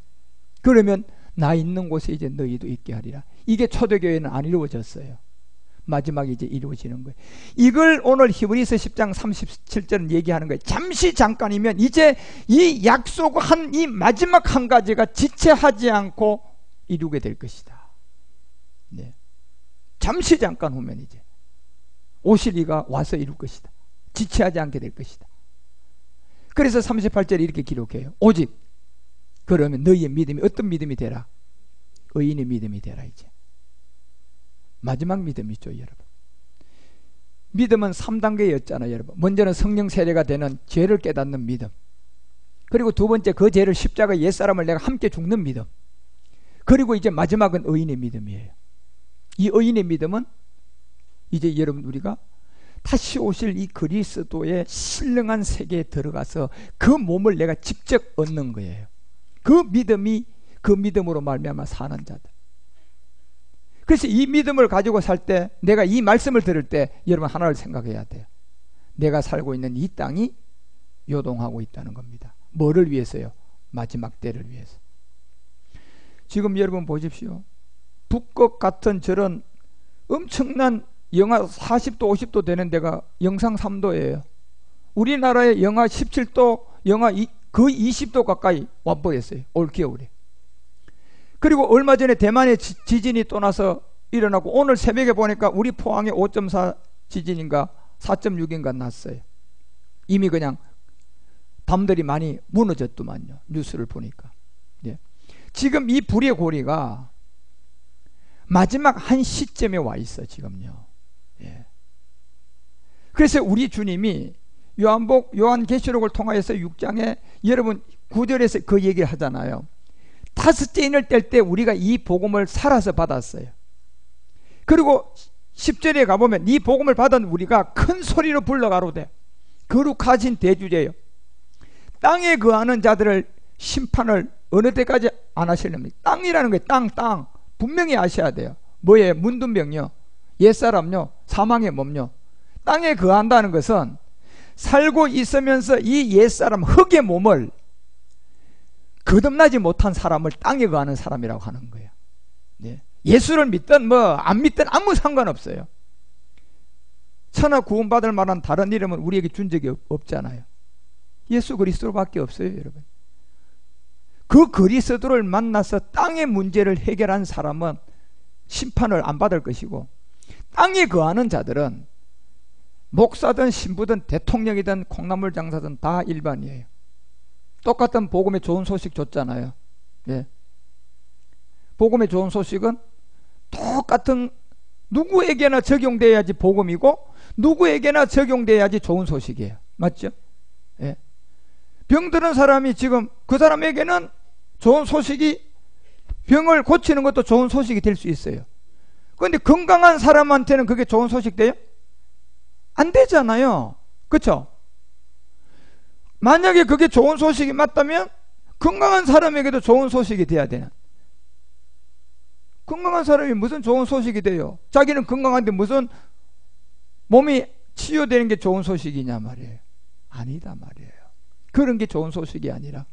그러면 나 있는 곳에 이제 너희도 있게 하리라. 이게 초대교회는 안 이루어졌어요. 마지막에 이제 이루어지는 거예요. 이걸 오늘 히브리서 10장 37절은 얘기하는 거예요. 잠시 잠깐이면 이제 이 약속한 이 마지막 한 가지가 지체하지 않고 이루게 될 것이다. 네. 잠시 잠깐 후면 이제 오실 이가 와서 이룰 것이다. 지체하지 않게 될 것이다. 그래서 38절에 이렇게 기록해요. 오직 그러면 너희의 믿음이 어떤 믿음이 되라? 의인의 믿음이 되라. 이제 마지막 믿음이죠, 여러분. 믿음은 3단계였잖아요, 여러분. 먼저는 성령 세례가 되는 죄를 깨닫는 믿음. 그리고 두 번째 그 죄를 십자가 옛사람을 내가 함께 죽는 믿음. 그리고 이제 마지막은 의인의 믿음이에요. 이 의인의 믿음은 이제 여러분 우리가 다시 오실 이 그리스도의 신령한 세계에 들어가서 그 몸을 내가 직접 얻는 거예요. 그 믿음이 그 믿음으로 말미암아 사는 자들. 그래서 이 믿음을 가지고 살 때 내가 이 말씀을 들을 때 여러분 하나를 생각해야 돼요. 내가 살고 있는 이 땅이 요동하고 있다는 겁니다. 뭐를 위해서요? 마지막 때를 위해서. 지금 여러분 보십시오. 북극 같은 저런 엄청난 영하 40도 50도 되는 데가 영상 3도예요. 우리나라에 영하 17도 영하 거의 20도 가까이 와버렸어요. 올 겨울에. 그리고 얼마 전에 대만에 지진이 또 나서 일어나고 오늘 새벽에 보니까 우리 포항에 5.4 지진인가 4.6인가 났어요. 이미 그냥 담들이 많이 무너졌더만요. 뉴스를 보니까. 예. 지금 이 불의 고리가 마지막 한 시점에 와 있어 지금요. 예. 그래서 우리 주님이 요한계시록을 통하여서 6장에 여러분 9절에서 그 얘기를 하잖아요. 5째 인을 뗄 때 우리가 이 복음을 살아서 받았어요. 그리고 10절에 가보면 이 복음을 받은 우리가 큰 소리로 불러가로되 거룩하신 대주제요 땅에 거하는 자들을 심판을 어느 때까지 안 하시렵니까? 땅이라는 게 땅 분명히 아셔야 돼요. 뭐예요? 문둥병요, 옛사람요, 사망의 몸요. 땅에 거한다는 것은 살고 있으면서 이 옛사람 흙의 몸을 거듭나지 못한 사람을 땅에 거하는 사람이라고 하는 거예요. 네. 예수를 믿든 뭐 안 믿든 아무 상관없어요. 천하 구원받을 만한 다른 이름은 우리에게 준 적이 없잖아요. 예수 그리스도밖에 없어요, 여러분. 그 그리스도를 만나서 땅의 문제를 해결한 사람은 심판을 안 받을 것이고, 땅에 거하는 자들은 목사든 신부든 대통령이든 콩나물 장사든 다 일반이에요. 똑같은 복음의 좋은 소식 줬잖아요. 예. 복음의 좋은 소식은 똑같은 누구에게나 적용돼야지 복음이고 누구에게나 적용돼야지 좋은 소식이에요. 맞죠? 예. 병드는 사람이 지금 그 사람에게는 좋은 소식이, 병을 고치는 것도 좋은 소식이 될 수 있어요. 그런데 건강한 사람한테는 그게 좋은 소식 돼요? 안 되잖아요. 그렇죠? 만약에 그게 좋은 소식이 맞다면 건강한 사람에게도 좋은 소식이 돼야 되는. 건강한 사람이 무슨 좋은 소식이 돼요? 자기는 건강한데 무슨 몸이 치유되는 게 좋은 소식이냐 말이에요. 아니다 말이에요. 그런 게 좋은 소식이 아니라,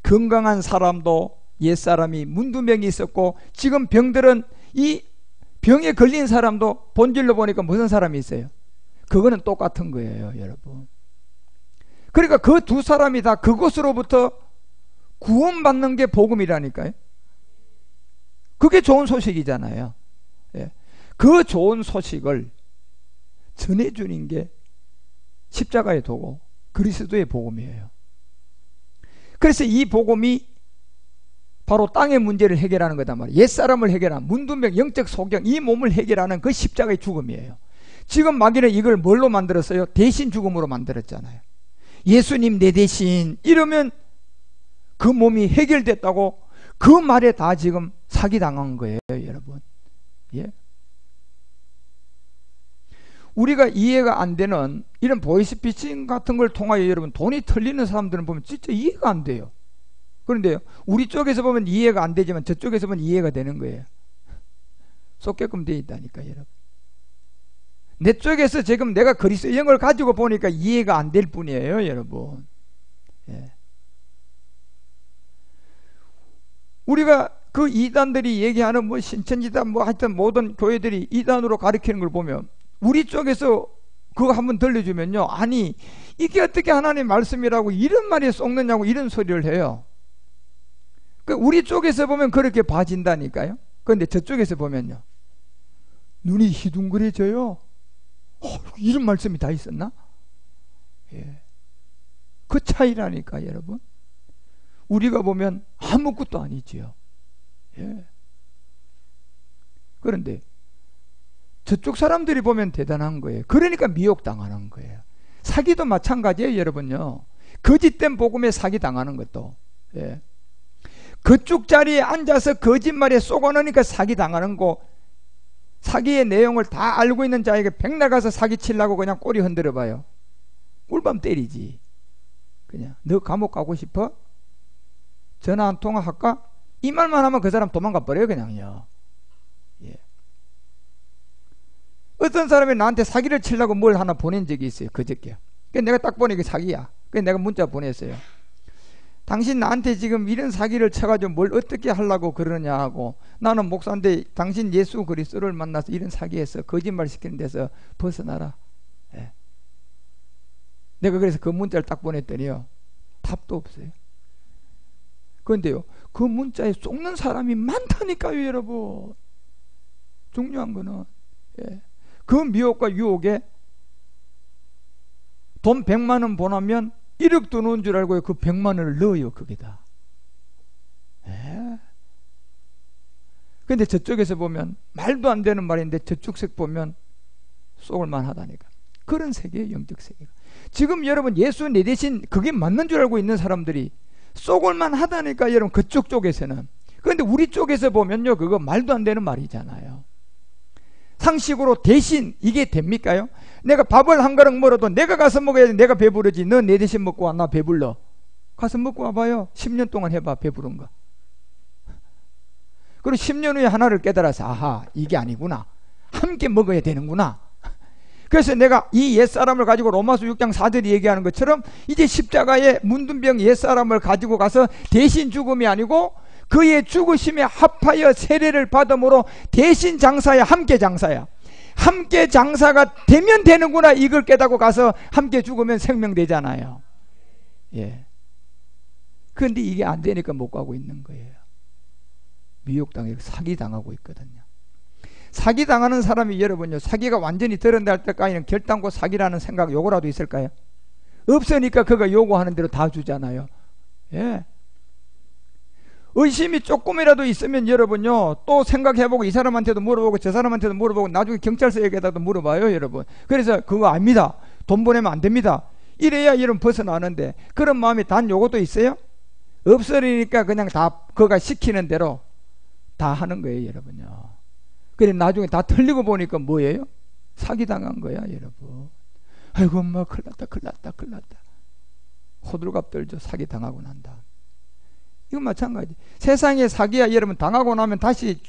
건강한 사람도 옛사람이 문두병이 있었고, 지금 병들은 이 병에 걸린 사람도 본질로 보니까 무슨 사람이 있어요? 그거는 똑같은 거예요, 여러분. 그러니까 그 두 사람이 다 그것으로부터 구원받는 게 복음이라니까요. 그게 좋은 소식이잖아요. 예. 그 좋은 소식을 전해주는 게 십자가의 도고 그리스도의 복음이에요. 그래서 이 복음이 바로 땅의 문제를 해결하는 거단 말이에요. 옛사람을 해결하는, 문둥병, 영적 소경, 이 몸을 해결하는 그 십자가의 죽음이에요. 지금 마귀는 이걸 뭘로 만들었어요? 대신 죽음으로 만들었잖아요. 예수님 내 대신 이러면 그 몸이 해결됐다고, 그 말에 다 지금 사기당한 거예요, 여러분. 예. 우리가 이해가 안 되는 이런 보이스피싱 같은 걸 통하여 여러분 돈이 털리는 사람들은 보면 진짜 이해가 안 돼요. 그런데요, 우리 쪽에서 보면 이해가 안 되지만 저쪽에서 보면 이해가 되는 거예요. 쏟게끔 되어 있다니까, 여러분. 내 쪽에서 지금 내가 그리스도의 영을 가지고 보니까 이해가 안 될 뿐이에요, 여러분. 예. 우리가 그 이단들이 얘기하는 뭐 신천지단 뭐 하여튼 모든 교회들이 이단으로 가리키는 걸 보면 우리 쪽에서 그거 한번 들려주면요, 아니 이게 어떻게 하나님의 말씀이라고 이런 말이 썩느냐고 이런 소리를 해요. 우리 쪽에서 보면 그렇게 봐진다니까요. 그런데 저쪽에서 보면요, 눈이 희둥그레져요. 이런 말씀이 다 있었나? 예. 그 차이라니까, 여러분. 우리가 보면 아무것도 아니지요. 예. 그런데 저쪽 사람들이 보면 대단한 거예요. 그러니까 미혹당하는 거예요. 사기도 마찬가지예요, 여러분요. 거짓된 복음에 사기당하는 것도. 예. 그쪽 자리에 앉아서 거짓말에 쏘아넣으니까 사기당하는 거, 사기의 내용을 다 알고 있는 자에게 백날 가서 사기치려고 그냥 꼬리 흔들어 봐요. 꿀밤 때리지. 그냥 너 감옥 가고 싶어? 전화 한 통화 할까? 이 말만 하면 그 사람 도망가 버려요, 그냥요. 예. 어떤 사람이 나한테 사기를 치려고 뭘 하나 보낸 적이 있어요, 그저께. 그래서 내가 딱 보니 이게 사기야. 그래서 내가 문자 보냈어요. 당신 나한테 지금 이런 사기를 쳐가지고 뭘 어떻게 하려고 그러냐 하고, 나는 목사인데 당신 예수 그리스도를 만나서 이런 사기해서 거짓말 시키는 데서 벗어나라. 예. 내가 그래서 그 문자를 딱 보냈더니요, 답도 없어요. 그런데요, 그 문자에 속는 사람이 많다니까요, 여러분. 중요한 거는, 예. 그 미혹과 유혹에 돈 100만 원 보내면 1억 더 넣은 줄 알고 그 100만 원을 넣어요 거기다. 근데 저쪽에서 보면 말도 안 되는 말인데 저쪽 색 보면 쏘을만 하다니까. 그런 세계예요, 영적 세계가. 지금 여러분 예수 내 대신 그게 맞는 줄 알고 있는 사람들이 쏘을만 하다니까 여러분, 그쪽 쪽에서는. 그런데 우리 쪽에서 보면요, 그거 말도 안 되는 말이잖아요. 상식으로 대신 이게 됩니까요? 내가 밥을 한 그릇 먹어도 내가 가서 먹어야지 내가 배부르지. 너 내 대신 먹고 와, 나 배불러. 가서 먹고 와봐요. 10년 동안 해봐, 배부른 거. 그리고 10년 후에 하나를 깨달아서 아하, 이게 아니구나, 함께 먹어야 되는구나. 그래서 내가 이 옛사람을 가지고 로마서 6장 4절이 얘기하는 것처럼 이제 십자가에 문둥병 옛사람을 가지고 가서 대신 죽음이 아니고 그의 죽으심에 합하여 세례를 받음으로 대신 장사야, 함께 장사야. 함께 장사가 되면 되는구나, 이걸 깨닫고 가서 함께 죽으면 생명되잖아요. 예. 그런데 이게 안 되니까 못 가고 있는 거예요. 미혹당해 사기당하고 있거든요. 사기당하는 사람이 여러분요, 사기가 완전히 드러날 때까지는 결단코 사기라는 생각 요거라도 있을까요? 없으니까 그가 요구하는 대로 다 주잖아요. 예. 의심이 조금이라도 있으면 여러분요, 또 생각해보고 이 사람한테도 물어보고 저 사람한테도 물어보고 나중에 경찰서에게다도 물어봐요, 여러분. 그래서 그거 아닙니다, 돈 보내면 안 됩니다, 이래야 여러분 벗어나는데, 그런 마음이 단 요것도 있어요? 없으니까 그냥 다 그가 시키는 대로 다 하는 거예요, 여러분요. 그래 나중에 다 틀리고 보니까 뭐예요? 사기당한 거야, 여러분. 아이고 엄마 큰일 났다, 큰일 났다, 큰일 났다. 호들갑 떨죠, 사기당하고 난다. 이건 마찬가지. 세상에 사기야 여러분, 당하고 나면 다시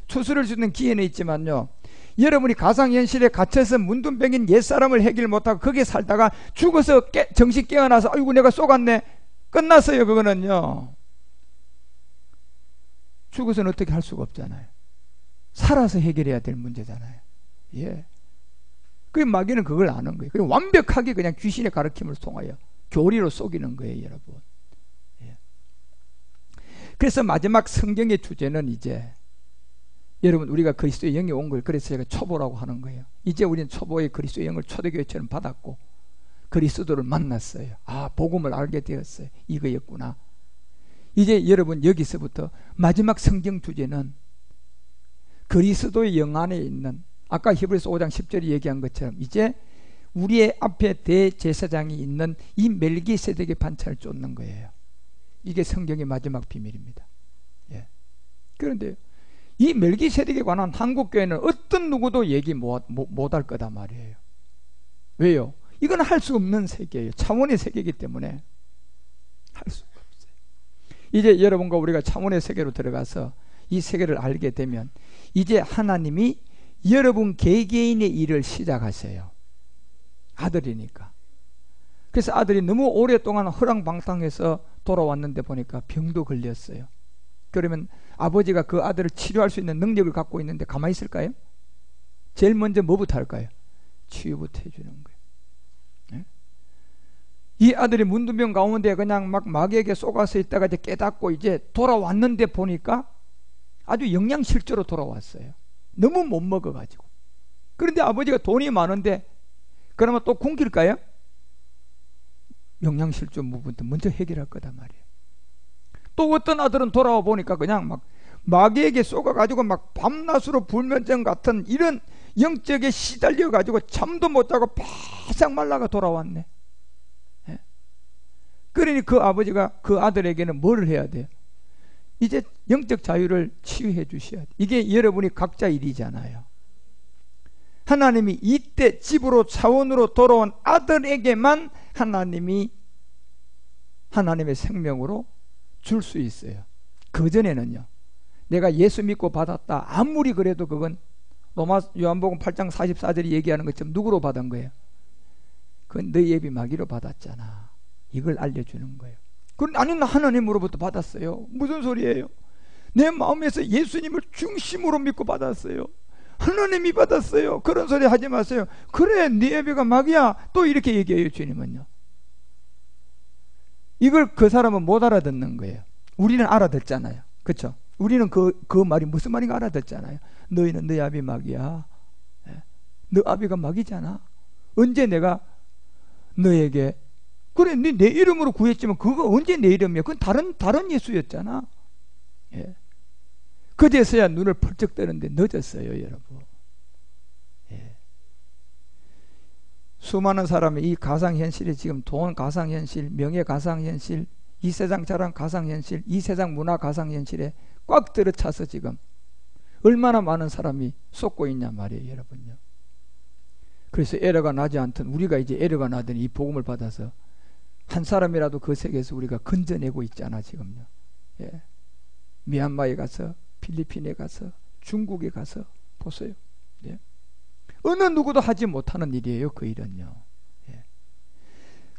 추스를 수 있는 기회는 있지만요, 여러분이 가상현실에 갇혀서 문둥병인 옛사람을 해결 못하고 거기에 살다가 죽어서 정신 깨어나서 아이고 내가 쏘갔네, 끝났어요. 그거는요, 죽어서는 어떻게 할 수가 없잖아요. 살아서 해결해야 될 문제잖아요. 예. 그 마귀는 그걸 아는 거예요. 그리고 완벽하게 그냥 귀신의 가르침을 통하여 교리로 속이는 거예요, 여러분. 예. 그래서 마지막 성경의 주제는 이제 여러분, 우리가 그리스도의 영이 온 걸, 그래서 제가 초보라고 하는 거예요. 이제 우리는 초보의 그리스도의 영을 초대교회처럼 받았고 그리스도를 만났어요. 아, 복음을 알게 되었어요. 이거였구나. 이제 여러분 여기서부터 마지막 성경 주제는 그리스도의 영 안에 있는, 아까 히브리서 5장 10절이 얘기한 것처럼 이제 우리의 앞에 대제사장이 있는 이 멜기세덱의 반차를 쫓는 거예요. 이게 성경의 마지막 비밀입니다. 예. 그런데 이 멜기세덱에 관한 한국교회는 어떤 누구도 얘기 못할 거다 말이에요. 왜요? 이건 할 수 없는 세계예요. 차원의 세계이기 때문에 할 수가 없어요. 이제 여러분과 우리가 차원의 세계로 들어가서 이 세계를 알게 되면 이제 하나님이 여러분 개개인의 일을 시작하세요. 아들이니까. 그래서 아들이 너무 오랫동안 허랑방탕해서 돌아왔는데 보니까 병도 걸렸어요. 그러면 아버지가 그 아들을 치료할 수 있는 능력을 갖고 있는데 가만히 있을까요? 제일 먼저 뭐부터 할까요? 치유부터 해주는 거예요. 네? 이 아들이 문둥병 가운데 그냥 막 마귀에게 쏘가서 있다가 이제 깨닫고 이제 돌아왔는데 보니까 아주 영양실조로 돌아왔어요. 너무 못 먹어가지고. 그런데 아버지가 돈이 많은데 그러면 또 굶길까요? 영양실조 부분도 먼저 해결할 거다 말이에요. 또 어떤 아들은 돌아와 보니까 그냥 막 마귀에게 쏘가가지고 막 밤낮으로 불면증 같은 이런 영적에 시달려가지고 잠도 못 자고 바싹 말라가 돌아왔네. 예. 그러니 그 아버지가 그 아들에게는 뭘 해야 돼요? 이제 영적 자유를 치유해 주셔야 돼. 이게 여러분이 각자 일이잖아요. 하나님이 이때 집으로 차원으로 돌아온 아들에게만 하나님이 하나님의 생명으로 줄 수 있어요. 그전에는요, 내가 예수 믿고 받았다 아무리 그래도 그건 요한복음 8장 44절이 얘기하는 것처럼 누구로 받은 거예요? 그건 너희 예비 마귀로 받았잖아. 이걸 알려주는 거예요. 그건 아니 나 하나님으로부터 받았어요. 무슨 소리예요? 내 마음에서 예수님을 중심으로 믿고 받았어요. 하나님이 받았어요. 그런 소리 하지 마세요. 그래 네 예비가 마귀야 또 이렇게 얘기해요. 주님은요, 이걸 그 사람은 못 알아듣는 거예요. 우리는 알아듣잖아요. 그렇죠? 우리는 그 말이 무슨 말인가 알아듣잖아요. 너희는 너희 아비 마귀야. 너 아비가 마귀잖아. 언제 내가 너에게 그래, 내 이름으로 구했지만 그거 언제 내 이름이야? 그건 다른 예수였잖아. 예. 그제서야 눈을 펄쩍 뜨는데 늦었어요, 여러분. 예. 수많은 사람이 이 가상현실에 지금 돈 가상현실, 명예 가상현실, 이 세상 자랑 가상현실, 이 세상 문화 가상현실에 꽉 들어차서 지금 얼마나 많은 사람이 쏟고 있냐 말이에요, 여러분요. 그래서 에러가 나지 않던 우리가 이제 에러가 나더니 이 복음을 받아서 한 사람이라도 그 세계에서 우리가 건져내고 있잖아, 지금요. 예. 미얀마에 가서, 필리핀에 가서, 중국에 가서 보세요. 예. 어느 누구도 하지 못하는 일이에요, 그 일은요. 예.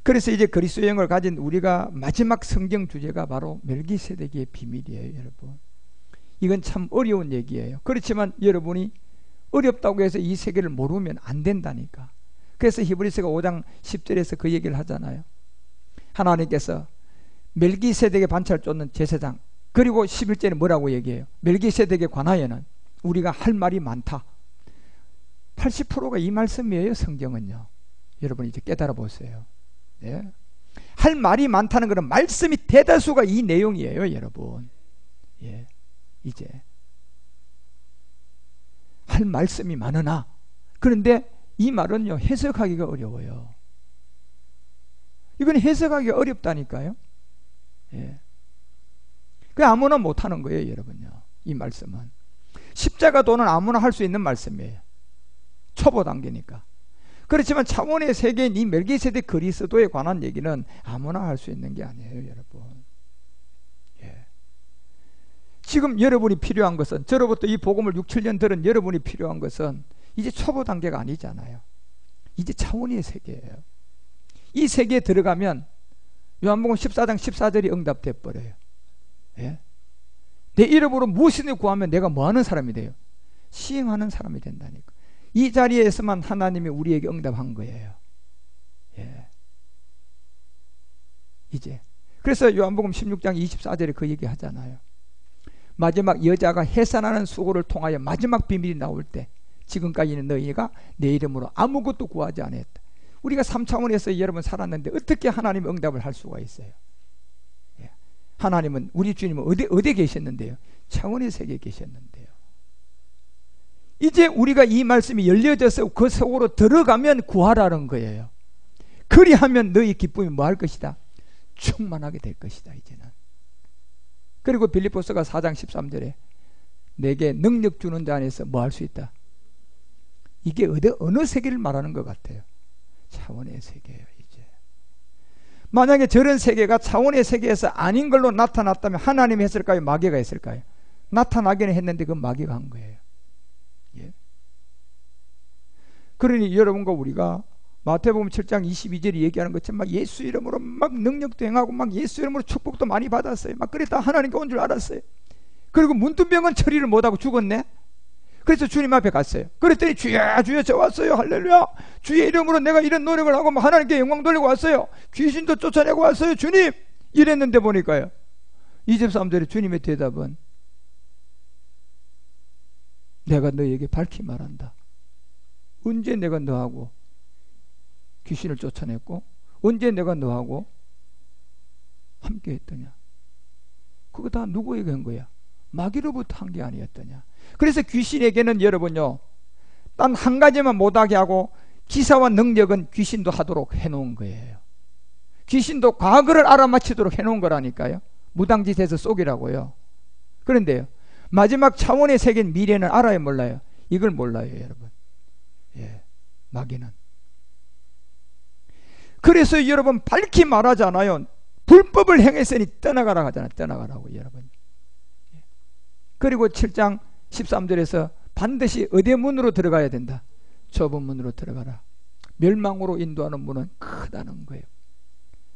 그래서 이제 그리스도 영을 가진 우리가 마지막 성경 주제가 바로 멜기세덱의 비밀이에요, 여러분. 이건 참 어려운 얘기예요. 그렇지만 여러분이 어렵다고 해서 이 세계를 모르면 안 된다니까. 그래서 히브리서가 5장 10절에서 그 얘기를 하잖아요. 하나님께서 멜기세덱의 반차를 쫓는 제사장, 그리고 11절에 뭐라고 얘기해요? 멜기세덱에 관하여는 우리가 할 말이 많다. 80%가 이 말씀이에요, 성경은요. 여러분 이제 깨달아 보세요. 예? 할 말이 많다는 것은 말씀이 대다수가 이 내용이에요, 여러분. 예. 이제 할 말씀이 많으나, 그런데 이 말은요 해석하기가 어려워요. 이건 해석하기가 어렵다니까요. 예. 그 아무나 못하는 거예요, 여러분요. 이 말씀은 십자가도는 아무나 할 수 있는 말씀이에요. 초보 단계니까. 그렇지만 차원의 세계인 이 멜기세덱 그리스도에 관한 얘기는 아무나 할 수 있는 게 아니에요, 여러분. 예. 지금 여러분이 필요한 것은, 저로부터 이 복음을 6, 7년 들은 여러분이 필요한 것은 이제 초보 단계가 아니잖아요. 이제 차원의 세계예요. 이 세계에 들어가면 요한복음 14장 14절이 응답돼 버려요. 예? 내 이름으로 무엇이든 구하면 내가 뭐하는 사람이 돼요? 시행하는 사람이 된다니까. 이 자리에서만 하나님이 우리에게 응답한 거예요. 예. 이제 그래서 요한복음 16장 24절에 그 얘기 하잖아요. 마지막 여자가 해산하는 수고를 통하여 마지막 비밀이 나올 때 지금까지는 너희가 내 이름으로 아무것도 구하지 않았다. 우리가 3차원에서 여러분 살았는데 어떻게 하나님 응답을 할 수가 있어요? 예. 하나님은, 우리 주님은 어디 계셨는데요? 차원의 세계에 계셨는데요. 이제 우리가 이 말씀이 열려져서 그 속으로 들어가면 구하라는 거예요. 그리하면 너희 기쁨이 뭐 할 것이다? 충만하게 될 것이다, 이제는. 그리고 빌립보서가 4장 13절에 내게 능력 주는 자 안에서 뭐 할 수 있다? 이게 어느 세계를 말하는 것 같아요? 차원의 세계예요, 이제. 만약에 저런 세계가 차원의 세계에서 아닌 걸로 나타났다면 하나님이 했을까요? 마귀가 했을까요? 나타나기는 했는데 그건 마귀가 한 거예요. 예. 그러니 여러분과 우리가 마태복음 7장 22절이 얘기하는 것처럼 막 예수 이름으로 막 능력도 행하고 막 예수 이름으로 축복도 많이 받았어요. 막 그랬다 하나님께 온 줄 알았어요. 그리고 문둥병은 처리를 못하고 죽었네. 그래서 주님 앞에 갔어요. 그랬더니 주여 주여 저 왔어요. 할렐루야. 주의 이름으로 내가 이런 노력을 하고 하나님께 영광 돌리고 왔어요. 귀신도 쫓아내고 왔어요, 주님. 이랬는데 보니까요 23절에 주님의 대답은 내가 너에게 밝히 말한다. 언제 내가 너하고 귀신을 쫓아냈고 언제 내가 너하고 함께 했더냐. 그거 다 누구에게 한 거야? 마귀로부터 한 게 아니었더냐. 그래서 귀신에게는 여러분요 단 한 가지만 못하게 하고 기사와 능력은 귀신도 하도록 해놓은 거예요. 귀신도 과거를 알아맞히도록 해놓은 거라니까요. 무당짓에서 쏘기라고요. 그런데요 마지막 차원의 세계인 미래는 알아요, 몰라요? 이걸 몰라요, 여러분. 예, 마귀는. 그래서 여러분 밝히 말하잖아요. 불법을 행했으니 떠나가라 하잖아요. 떠나가라고, 여러분. 그리고 7장 13절에서 반드시 어디 문으로 들어가야 된다? 좁은 문으로 들어가라. 멸망으로 인도하는 문은 크다는 거예요.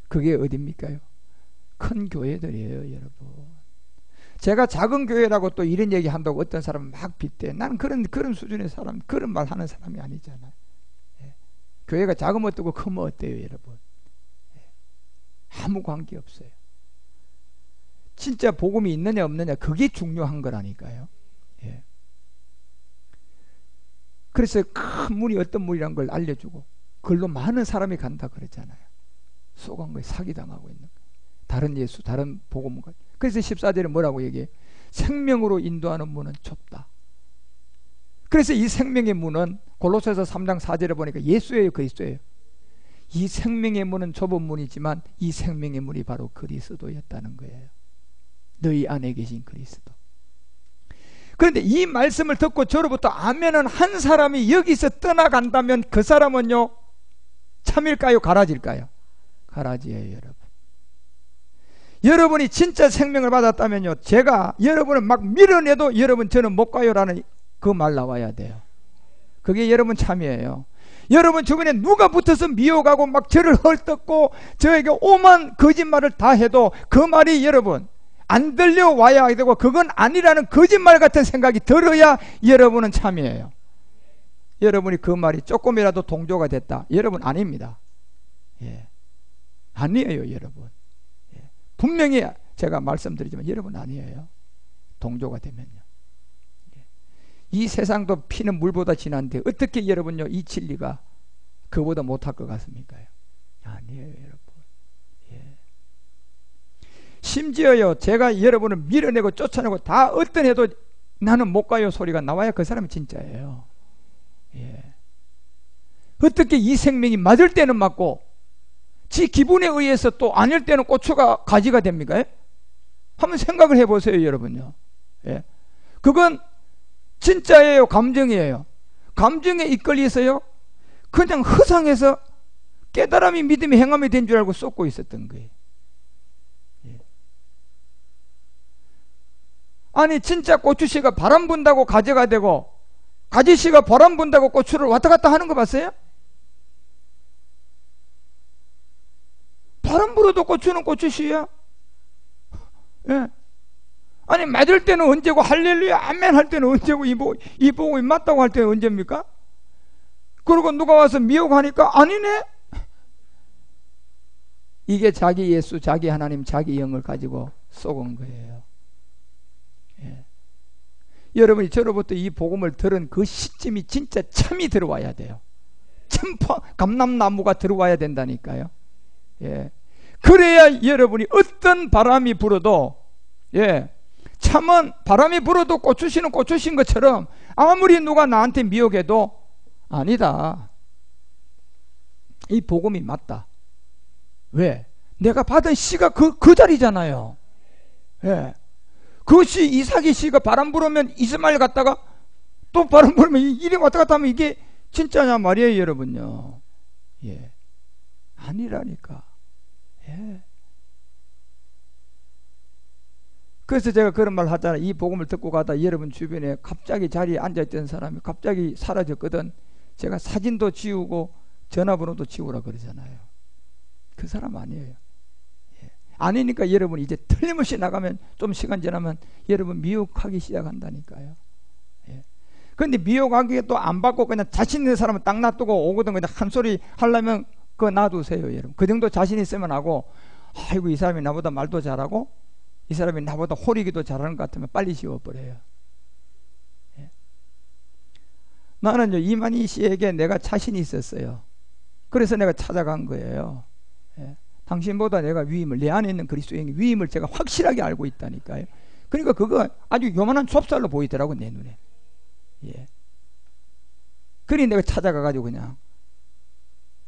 그게 어디입니까요? 큰 교회들이에요, 여러분. 제가 작은 교회라고 또 이런 얘기 한다고 어떤 사람은 막 빗대. 나는 그런 수준의 사람, 그런 말 하는 사람이 아니잖아요. 예. 교회가 작으면 어떻고 크면 어때요, 여러분? 예. 아무 관계 없어요. 진짜 복음이 있느냐 없느냐 그게 중요한 거라니까요. 예. 그래서 큰 문이 어떤 문이란 걸 알려주고 그걸로 많은 사람이 간다 그러잖아요. 속은 거예요. 사기당하고 있는 거예요. 다른 예수, 다른 복음과. 그래서 14절에 뭐라고 얘기해? 생명으로 인도하는 문은 좁다. 그래서 이 생명의 문은 골로새서 3장 4절에 보니까 예수예요, 그리스도예요. 이 생명의 문은 좁은 문이지만 이 생명의 문이 바로 그리스도였다는 거예요. 너희 안에 계신 그리스도. 그런데 이 말씀을 듣고 저로부터 아멘은 한 사람이 여기서 떠나간다면 그 사람은요, 참일까요, 가라질까요? 가라지예요, 여러분. 여러분이 진짜 생명을 받았다면요, 제가 여러분을 막 밀어내도 여러분 저는 못 가요라는 그 말 나와야 돼요. 그게 여러분 참이에요. 여러분 주변에 누가 붙어서 미워가고 막 저를 헐뜯고 저에게 오만 거짓말을 다 해도 그 말이 여러분 안 들려와야 되고 그건 아니라는 거짓말 같은 생각이 들어야 여러분은 참이에요. 여러분이 그 말이 조금이라도 동조가 됐다, 여러분 아닙니다. 예. 아니에요, 여러분. 예. 분명히 제가 말씀드리지만 여러분 아니에요. 동조가 되면요. 예. 이 세상도 피는 물보다 진한데 어떻게 여러분요 이 진리가 그보다 못할 것 같습니까? 아니에요, 여러분. 예. 심지어요, 제가 여러분을 밀어내고 쫓아내고 다 어떤 해도 나는 못 가요 소리가 나와야 그 사람이 진짜예요. 예. 어떻게 이 생명이 맞을 때는 맞고 지 기분에 의해서 또 아닐 때는 고추가 가지가 됩니까? 한번 생각을 해보세요, 여러분요. 예. 그건 진짜예요, 감정이에요? 감정에 이끌려서요 그냥 허상해서 깨달음이 믿음이 행함이 된 줄 알고 쏟고 있었던 거예요. 예. 아니 진짜 고추씨가 바람 분다고 가지가 되고 가지씨가 바람 분다고 고추를 왔다 갔다 하는 거 봤어요? 바람 불어도 고추는 고추씨야. 예. 아니 맞을 때는 언제고 할렐루야 아멘 할 때는 언제고 이 복음이 맞다고 할 때는 언제입니까? 그리고 누가 와서 미혹하니까 아니네. 이게 자기 예수, 자기 하나님, 자기 영을 가지고 속은 거예요. 예. 여러분이 저로부터 이 복음을 들은 그 시점이 진짜 참이 들어와야 돼요. 참파 감람나무가 들어와야 된다니까요. 예. 그래야 여러분이 어떤 바람이 불어도, 예, 참은 바람이 불어도 고추씨는 고추신 것처럼 아무리 누가 나한테 미혹해도 아니다, 이 복음이 맞다. 왜? 내가 받은 씨가 그 자리잖아요. 예. 그 씨, 이삭의 씨가 바람 불으면 이스마엘 갔다가 또 바람 불면 이리 왔다 갔다 하면 이게 진짜냐 말이에요, 여러분요. 예. 아니라니까. 예. 그래서 제가 그런 말 하잖아요. 이 복음을 듣고 가다 여러분 주변에 갑자기 자리에 앉아있던 사람이 갑자기 사라졌거든. 제가 사진도 지우고 전화번호도 지우라 그러잖아요. 그 사람 아니에요. 예. 아니니까 여러분 이제 틀림없이 나가면 좀 시간 지나면 여러분 미혹하기 시작한다니까요. 예. 그런데 미혹하기에 또 안 받고 그냥 자신 있는 사람은 딱 놔두고 오거든. 그냥 한 소리 하려면 그거 놔두세요, 여러분. 그 정도 자신 있으면 하고, 아이고 이 사람이 나보다 말도 잘하고 이 사람이 나보다 호리기도 잘하는 것 같으면 빨리 지워버려요. 예. 나는요 이만희 씨에게 내가 자신이 있었어요. 그래서 내가 찾아간 거예요. 예. 당신보다 내가 위임을, 내 안에 있는 그리스도의 위임을 제가 확실하게 알고 있다니까요. 그러니까 그거 아주 요만한 좁쌀로 보이더라고, 내 눈에. 예. 그러니 내가 찾아가가지고 그냥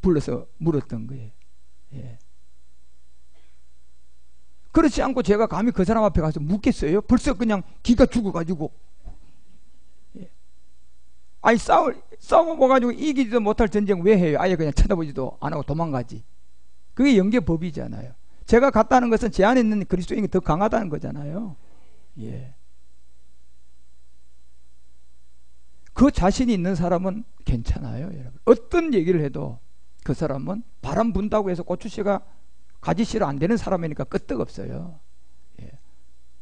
불러서 물었던 거예요. 예. 그렇지 않고 제가 감히 그 사람 앞에 가서 묻겠어요? 벌써 그냥 기가 죽어가지고. 예. 아니 싸워가지고 이기지도 못할 전쟁 왜 해요? 아예 그냥 쳐다보지도 안 하고 도망가지. 그게 영계법이잖아요. 제가 갔다는 것은 제 안에 있는 그리스도인이 더 강하다는 거잖아요. 예. 그 자신이 있는 사람은 괜찮아요, 여러분. 어떤 얘기를 해도 그 사람은 바람 분다고 해서 고추씨가 가지씨로 안 되는 사람이니까 끄떡없어요. 예.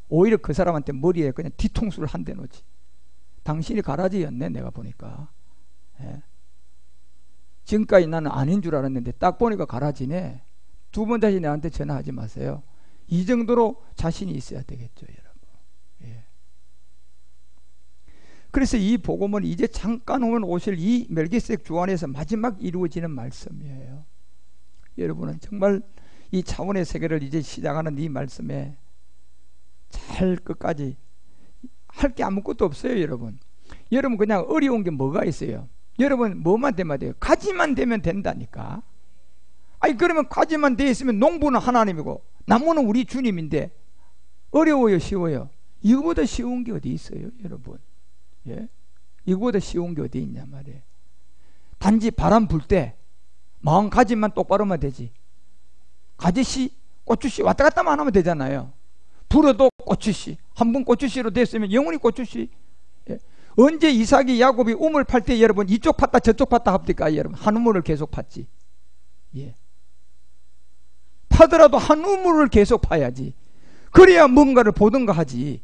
오히려 그 사람한테 머리에 그냥 뒤통수를 한 대 놓지. 당신이 가라지였네, 내가 보니까. 예. 지금까지 나는 아닌 줄 알았는데 딱 보니까 가라지네. 두 번 다시 내한테 전화하지 마세요. 이 정도로 자신이 있어야 되겠죠, 여러분. 예. 그래서 이 복음은 이제 잠깐 오면 오실 이 멜기세덱 주 안에서 마지막 이루어지는 말씀이에요. 여러분은 정말 이 차원의 세계를 이제 시작하는 이 말씀에 잘 끝까지 할 게 아무것도 없어요. 여러분 그냥 어려운 게 뭐가 있어요? 여러분 뭐만 되면 돼요? 가지만 되면 된다니까. 아니 그러면 가지만 돼 있으면 농부는 하나님이고 나무는 우리 주님인데 어려워요, 쉬워요? 이거보다 쉬운 게 어디 있어요, 여러분? 예? 이거보다 쉬운 게 어디 있냐 말이에요. 단지 바람 불 때 마음가짐만 똑바로만 되지. 가지씨, 고추씨 왔다 갔다만 하면 되잖아요. 불어도 고추씨, 한 번 고추씨로 됐으면 영원히 고추씨. 예? 언제 이삭이 야곱이 우물 팔 때 여러분 이쪽 팠다 저쪽 팠다 합니까? 여러분 한 우물을 계속 팠지. 예. 파더라도 한 우물을 계속 파야지. 그래야 뭔가를 보든가 하지.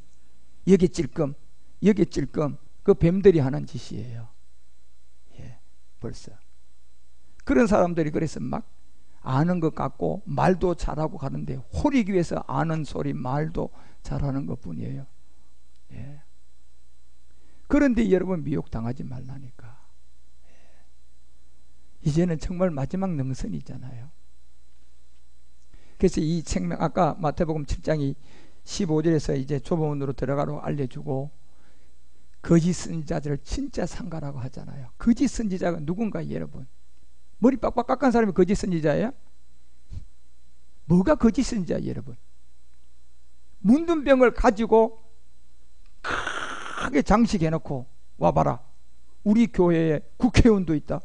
여기 찔끔 여기 찔끔 그 뱀들이 하는 짓이에요. 예, 벌써 그런 사람들이 그래서 막 아는 것 같고 말도 잘하고 가는데 호리기 위해서 아는 소리 말도 잘하는 것 뿐이에요. 예. 그런데 여러분 미혹당하지 말라니까. 예. 이제는 정말 마지막 능선이잖아요. 그래서 이 생명 아까 마태복음 7장이 15절에서 이제 조본으로 들어가라고 알려주고 거짓 선지자들을 진짜 상가라고 하잖아요. 거짓 선지자가 누군가 여러분? 머리 빡빡 깎은 사람이 거짓 선지자예요? 뭐가 거짓 선지자 여러분? 문둥병을 가지고 크게 장식해놓고 와봐라. 우리 교회에 국회의원도 있다.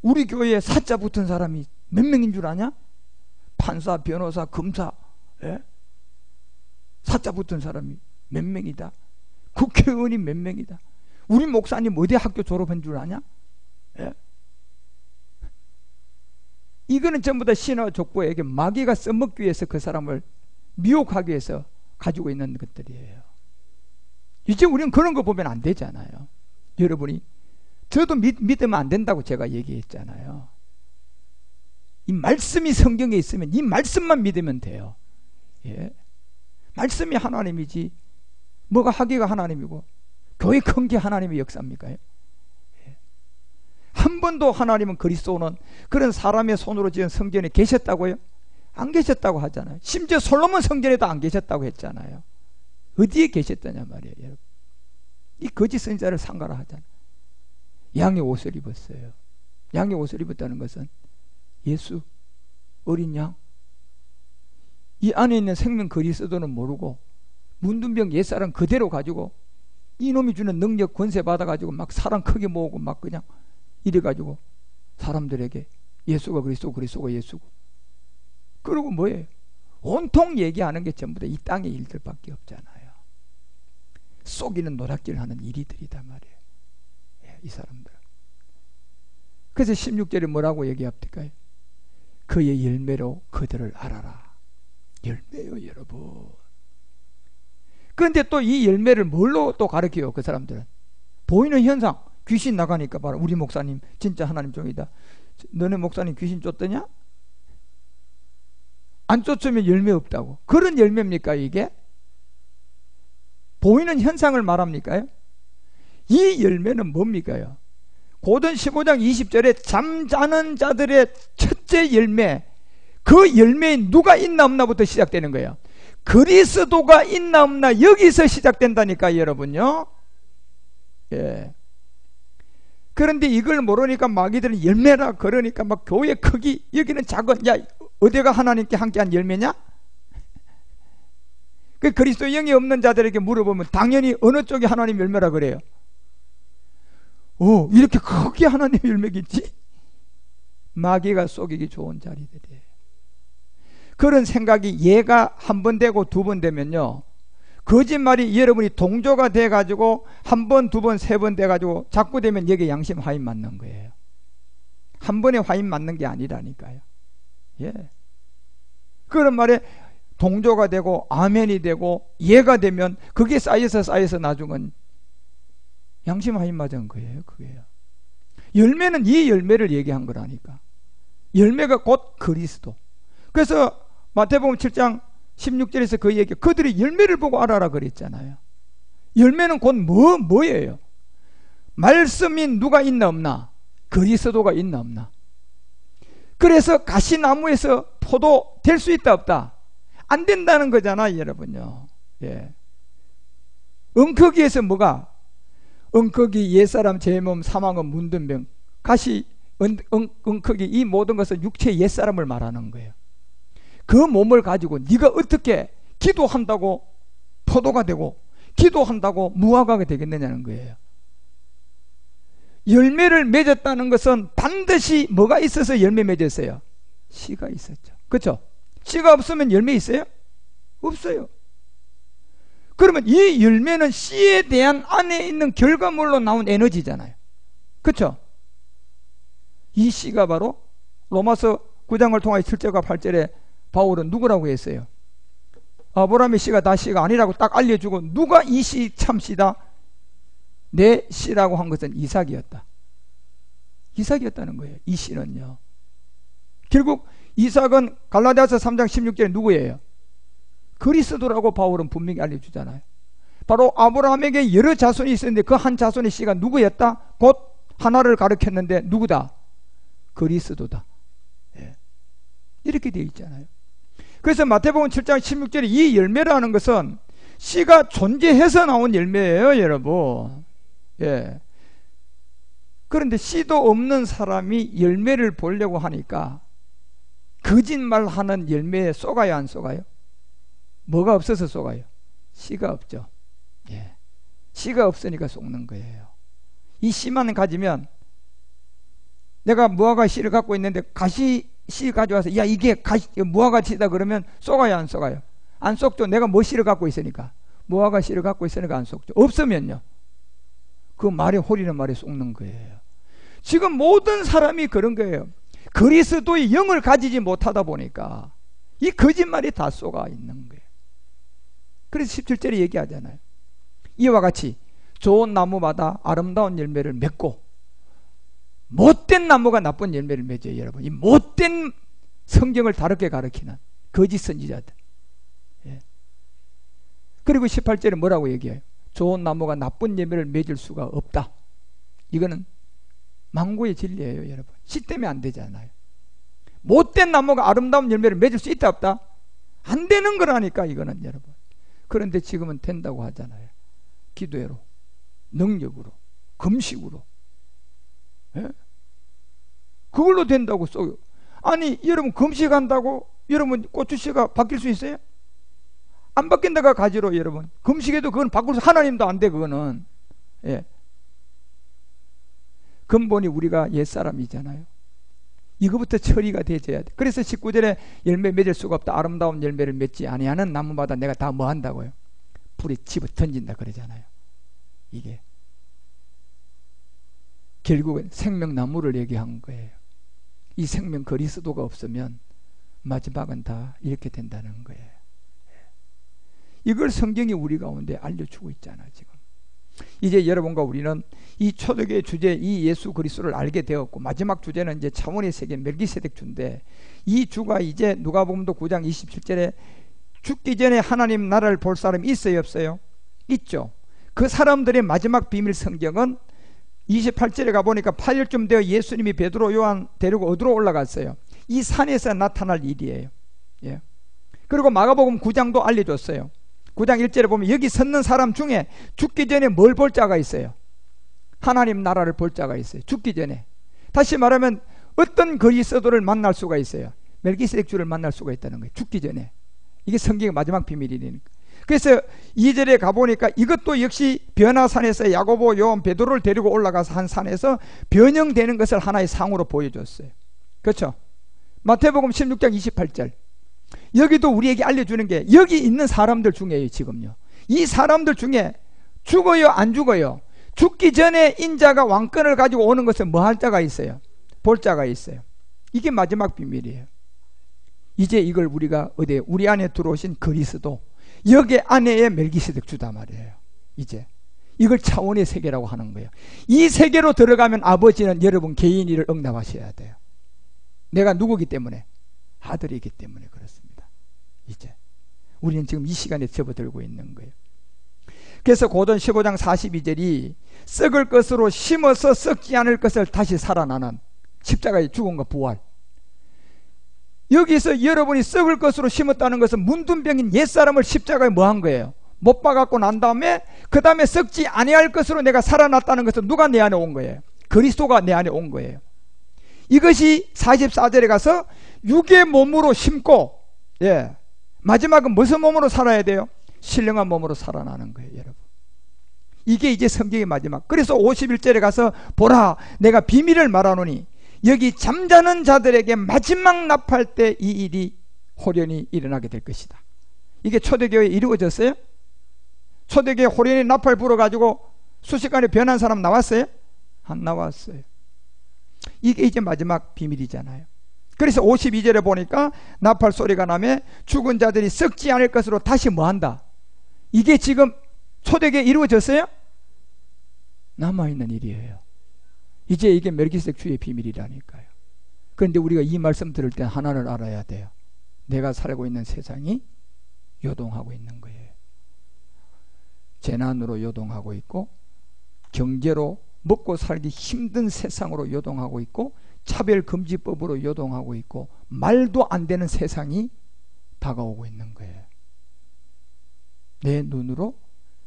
우리 교회에 사자 붙은 사람이 몇 명인 줄 아냐? 판사, 변호사, 검사, 예? 사자 붙은 사람이 몇 명이다. 국회의원이 몇 명이다. 우리 목사님 어디 학교 졸업한 줄 아냐? 예? 이거는 전부 다 신화 족보에게 마귀가 써먹기 위해서 그 사람을 미혹하기 위해서 가지고 있는 것들이에요. 이제 우리는 그런 거 보면 안 되잖아요. 여러분이 저도 믿으면 안 된다고 제가 얘기했잖아요. 이 말씀이 성경에 있으면 이 말씀만 믿으면 돼요. 예. 말씀이 하나님이지 뭐가 하기가 하나님이고 교회 큰 게 하나님의 역사입니까? 예. 한 번도 하나님은 그리스도는 그런 사람의 손으로 지은 성전에 계셨다고요? 안 계셨다고 하잖아요. 심지어 솔로몬 성전에도 안 계셨다고 했잖아요. 어디에 계셨더냐 말이에요. 여러분. 이 거짓 선지자를 상가라 하잖아요. 양의 옷을 입었어요. 양의 옷을 입었다는 것은 예수, 어린 양, 이 안에 있는 생명 그리스도는 모르고 문둥병 옛사람 그대로 가지고 이놈이 주는 능력 권세 받아가지고 막 사람 크게 모으고 막 그냥 이래가지고 사람들에게 예수가 그리스도, 그리스도가 예수고 그러고 뭐예요? 온통 얘기하는 게 전부 다 이 땅의 일들밖에 없잖아요. 속이는 노략질 하는 일이들이다 말이에요. 예, 이 사람들. 그래서 16절에 뭐라고 얘기합니까? 그의 열매로 그들을 알아라. 열매요 여러분. 그런데 또 이 열매를 뭘로 또 가르쳐요? 그 사람들은 보이는 현상, 귀신 나가니까 봐라. 우리 목사님 진짜 하나님 종이다. 너네 목사님 귀신 쫓더냐? 안 쫓으면 열매 없다고. 그런 열매입니까 이게? 보이는 현상을 말합니까요? 이 열매는 뭡니까요? 고전 15장 20절에 잠자는 자들의 첫째 열매, 그 열매에 누가 있나 없나부터 시작되는 거예요. 그리스도가 있나 없나 여기서 시작된다니까 여러분요. 예. 그런데 이걸 모르니까 마귀들은 열매라 그러니까 막 교회 크기 여기는 작은, 야 어디가 하나님께 함께한 열매냐? 그 그리스도 영이 없는 자들에게 물어보면 당연히 어느 쪽이 하나님 열매라 그래요. 오, 이렇게 크게 하나님 열매겠지? 마귀가 속이기 좋은 자리들이에요. 그런 생각이 얘가 한 번 되고 두 번 되면요, 거짓말이 여러분이 동조가 돼가지고 한 번, 두 번, 세 번 돼가지고 자꾸 되면 여기에 양심 화인 맞는 거예요. 한 번에 화인 맞는 게 아니라니까요. 예. 그런 말에 동조가 되고 아멘이 되고 예가 되면 그게 쌓여서 나중은 양심 화인 맞은 거예요. 그게요. 열매는 이 열매를 얘기한 거라니까. 열매가 곧 그리스도. 그래서 마태복음 7장 16절에서 그 얘기, 그들이 열매를 보고 알아라 그랬잖아요. 열매는 곧 뭐예요? 말씀이 누가 있나 없나? 그리스도가 있나 없나? 그래서 가시나무에서 포도 될 수 있다 없다? 안 된다는 거잖아 여러분요. 예. 엉터기에서 뭐가? 엉터기, 옛사람, 제몸, 사망은 문둥병, 가시, 엉터기, 이 모든 것은 육체의 옛사람을 말하는 거예요. 그 몸을 가지고 네가 어떻게 기도한다고 포도가 되고 기도한다고 무화과가 되겠느냐는 거예요. 열매를 맺었다는 것은 반드시 뭐가 있어서 열매 맺었어요? 씨가 있었죠. 그렇죠? 씨가 없으면 열매 있어요? 없어요. 그러면 이 열매는 씨에 대한 안에 있는 결과물로 나온 에너지잖아요. 그렇죠? 이 씨가 바로 로마서 9장을 통해 7절과 8절에 바울은 누구라고 했어요? 아브라함의 씨가 다 씨가 아니라고 딱 알려주고, 누가 이 씨 참 씨다? 내 씨라고 한 것은 이삭이었다. 이삭이었다는 거예요. 이 씨는요. 결국 이삭은 갈라디아서 3장 16절에 누구예요? 그리스도라고 바울은 분명히 알려주잖아요. 바로 아브라함에게 여러 자손이 있었는데 그 한 자손의 씨가 누구였다? 곧 하나를 가리켰는데 누구다? 그리스도다. 예. 이렇게 되어 있잖아요. 그래서 마태복음 7장 16절에 이 열매라는 것은 씨가 존재해서 나온 열매예요, 여러분. 예. 그런데 씨도 없는 사람이 열매를 보려고 하니까 거짓말하는 열매에 쏘가요, 안 쏘가요? 뭐가 없어서 쏘가요? 씨가 없죠. 예. 씨가 없으니까 쏘는 거예요. 이 씨만 가지면, 내가 무화과 씨를 갖고 있는데 가시 씨 가져와서 야 이게 무화과 씨다 그러면 쏘가요, 안 쏘가요? 안 쏘죠. 내가 뭐 씨를 갖고 있으니까, 무화과 씨를 갖고 있으니까 안 쏘죠. 없으면요, 그 말에 홀이는 말에 쏘는 거예요. 지금 모든 사람이 그런 거예요. 그리스도의 영을 가지지 못하다 보니까 이 거짓말이 다 쏘가 있는 거예요. 그래서 17절에 얘기하잖아요. 이와 같이 좋은 나무마다 아름다운 열매를 맺고 못된 나무가 나쁜 열매를 맺어요, 여러분. 이 못된 성경을 다르게 가르치는 거짓 선지자들. 예. 그리고 18절에 뭐라고 얘기해요? 좋은 나무가 나쁜 열매를 맺을 수가 없다. 이거는 망고의 진리예요, 여러분. 씨 때문에 안 되잖아요. 못된 나무가 아름다운 열매를 맺을 수 있다 없다? 안 되는 거라니까, 이거는, 여러분. 그런데 지금은 된다고 하잖아요. 기도회로, 능력으로, 금식으로. 예? 그걸로 된다고 써요. 아니 여러분, 금식한다고 여러분 고추씨가 바뀔 수 있어요? 안 바뀐다가 가지로. 여러분, 금식해도 그건 바꿀 수, 하나님도 안 돼 그거는. 예. 근본이 우리가 옛사람이잖아요. 이거부터 처리가 되어야 돼. 그래서 19절에 열매 맺을 수가 없다. 아름다운 열매를 맺지 아니하는 나무마다 내가 다 뭐 한다고요? 불에 집어 던진다 그러잖아요. 이게 결국은 생명나무를 얘기한 거예요. 이 생명 그리스도가 없으면 마지막은 다 이렇게 된다는 거예요. 이걸 성경이 우리 가운데 알려주고 있잖아요. 지금 이제 여러분과 우리는 이 초대교회 주제, 이 예수 그리스도를 알게 되었고, 마지막 주제는 이제 차원의 세계 멜기세덱 주인데, 이 주가 이제 누가복음도 9장 27절에 죽기 전에 하나님 나라를 볼 사람이 있어요, 없어요? 있죠. 그 사람들의 마지막 비밀 성경은 28절에 가보니까 8일쯤 되어 예수님이 베드로 요한 데리고 어디로 올라갔어요? 이 산에서 나타날 일이에요. 예. 그리고 마가복음 9장도 알려줬어요. 9장 1절에 보면 여기 섰는 사람 중에 죽기 전에 뭘 볼 자가 있어요? 하나님 나라를 볼 자가 있어요. 죽기 전에. 다시 말하면 어떤 그리스도를 만날 수가 있어요? 멜기세덱 주를 만날 수가 있다는 거예요. 죽기 전에. 이게 성경의 마지막 비밀이니까. 그래서 2절에 가보니까 이것도 역시 변화산에서 야고보, 요한, 베드로를 데리고 올라가서 한 산에서 변형되는 것을 하나의 상으로 보여줬어요. 그렇죠? 마태복음 16장 28절. 여기도 우리에게 알려주는 게 여기 있는 사람들 중에요. 지금요, 이 사람들 중에 죽어요, 안 죽어요? 죽기 전에 인자가 왕권을 가지고 오는 것은 뭐 할 자가 있어요? 볼 자가 있어요. 이게 마지막 비밀이에요. 이제 이걸 우리가 어디에, 우리 안에 들어오신 그리스도, 여기 안에의 멜기세덱 주다 말이에요. 이제 이걸 차원의 세계라고 하는 거예요. 이 세계로 들어가면 아버지는 여러분 개인이를 응답하셔야 돼요. 내가 누구기 때문에? 아들이기 때문에 그렇습니다. 이제 우리는 지금 이 시간에 접어들고 있는 거예요. 그래서 고전 15장 42절이 썩을 것으로 심어서 썩지 않을 것을 다시 살아나는 십자가의 죽음과 부활. 여기서 여러분이 썩을 것으로 심었다는 것은 문둥병인 옛사람을 십자가에 뭐 한 거예요? 못 박았고 난 다음에 그 다음에 썩지 아니할 것으로 내가 살아났다는 것은 누가 내 안에 온 거예요? 그리스도가 내 안에 온 거예요. 이것이 44절에 가서 육의 몸으로 심고, 예, 마지막은 무슨 몸으로 살아야 돼요? 신령한 몸으로 살아나는 거예요, 여러분. 이게 이제 성경의 마지막. 그래서 51절에 가서 보라, 내가 비밀을 말하노니 여기 잠자는 자들에게 마지막 납할 때 이 일이 호련히 일어나게 될 것이다. 이게 초대교회에 이루어졌어요? 초대교회 호련히 납할 불어가지고 순식간에 변한 사람 나왔어요? 안 나왔어요. 이게 이제 마지막 비밀이잖아요. 그래서 52절에 보니까 나팔 소리가 나며 죽은 자들이 썩지 않을 것으로 다시 뭐한다? 이게 지금 초대교회에 이루어졌어요? 남아있는 일이에요. 이제 이게 멜기세덱 주의 비밀이라니까요. 그런데 우리가 이 말씀 들을 때 하나를 알아야 돼요. 내가 살고 있는 세상이 요동하고 있는 거예요. 재난으로 요동하고 있고, 경제로 먹고 살기 힘든 세상으로 요동하고 있고, 차별금지법으로 요동하고 있고, 말도 안 되는 세상이 다가오고 있는 거예요. 내 눈으로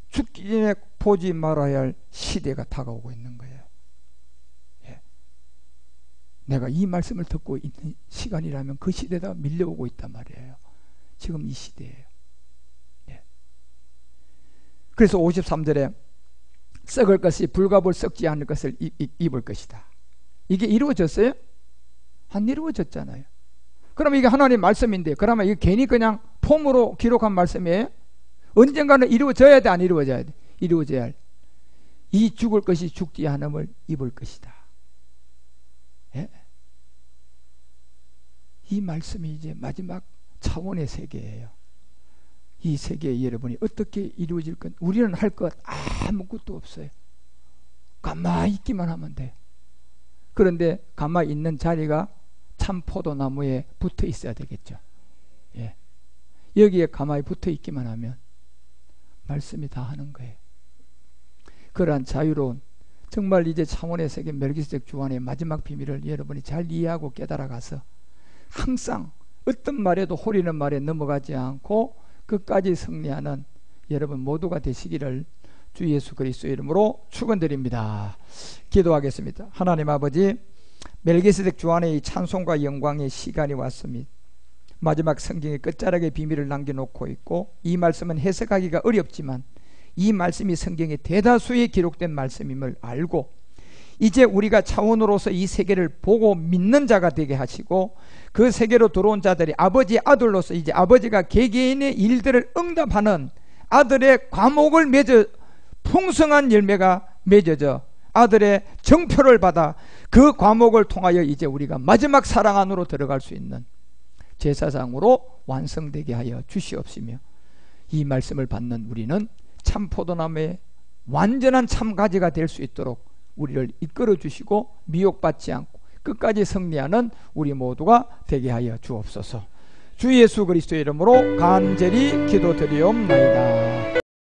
죽기 전에 보지 말아야 할 시대가 다가오고 있는 거예요. 예. 내가 이 말씀을 듣고 있는 시간이라면 그 시대가 밀려오고 있단 말이에요. 지금 이 시대예요. 예. 그래서 53절에 썩을 것이 불갑을 썩지 않을 것을 입을 것이다. 이게 이루어졌어요? 안 이루어졌잖아요. 그럼 이게 하나님 말씀인데, 그러면 이게 괜히 그냥 폼으로 기록한 말씀이에요? 언젠가는 이루어져야 돼, 안 이루어져야 돼? 이루어져야 할. 이 죽을 것이 죽지 않음을 입을 것이다. 예? 이 말씀이 이제 마지막 차원의 세계예요. 이 세계에 여러분이 어떻게 이루어질 건 우리는 할 것 아무것도 없어요. 가만히 있기만 하면 돼. 그런데 가만히 있는 자리가 참 포도나무에 붙어 있어야 되겠죠. 예. 여기에 가만히 붙어 있기만 하면 말씀이 다 하는 거예요. 그러한 자유로운, 정말 이제 차원의 세계 멜기세덱 주안의 마지막 비밀을 여러분이 잘 이해하고 깨달아가서 항상 어떤 말에도 호리는 말에 넘어가지 않고 끝까지 승리하는 여러분 모두가 되시기를 주 예수 그리스도의 이름으로 축원드립니다. 기도하겠습니다. 하나님 아버지, 멜기세덱 주안의 이 찬송과 영광의 시간이 왔습니다. 마지막 성경의 끝자락에 비밀을 남겨놓고 있고, 이 말씀은 해석하기가 어렵지만 이 말씀이 성경의 대다수에 기록된 말씀임을 알고, 이제 우리가 차원으로서 이 세계를 보고 믿는 자가 되게 하시고, 그 세계로 들어온 자들이 아버지 아들로서 이제 아버지가 개개인의 일들을 응답하는 아들의 과목을 맺어 풍성한 열매가 맺어져 아들의 정표를 받아 그 과목을 통하여 이제 우리가 마지막 사랑 안으로 들어갈 수 있는 제사장으로 완성되게 하여 주시옵시며, 이 말씀을 받는 우리는 참 포도나무의 완전한 참가지가 될 수 있도록 우리를 이끌어 주시고 미혹받지 않고 끝까지 승리하는 우리 모두가 되게 하여 주옵소서. 주 예수 그리스도의 이름으로 간절히 기도드리옵나이다.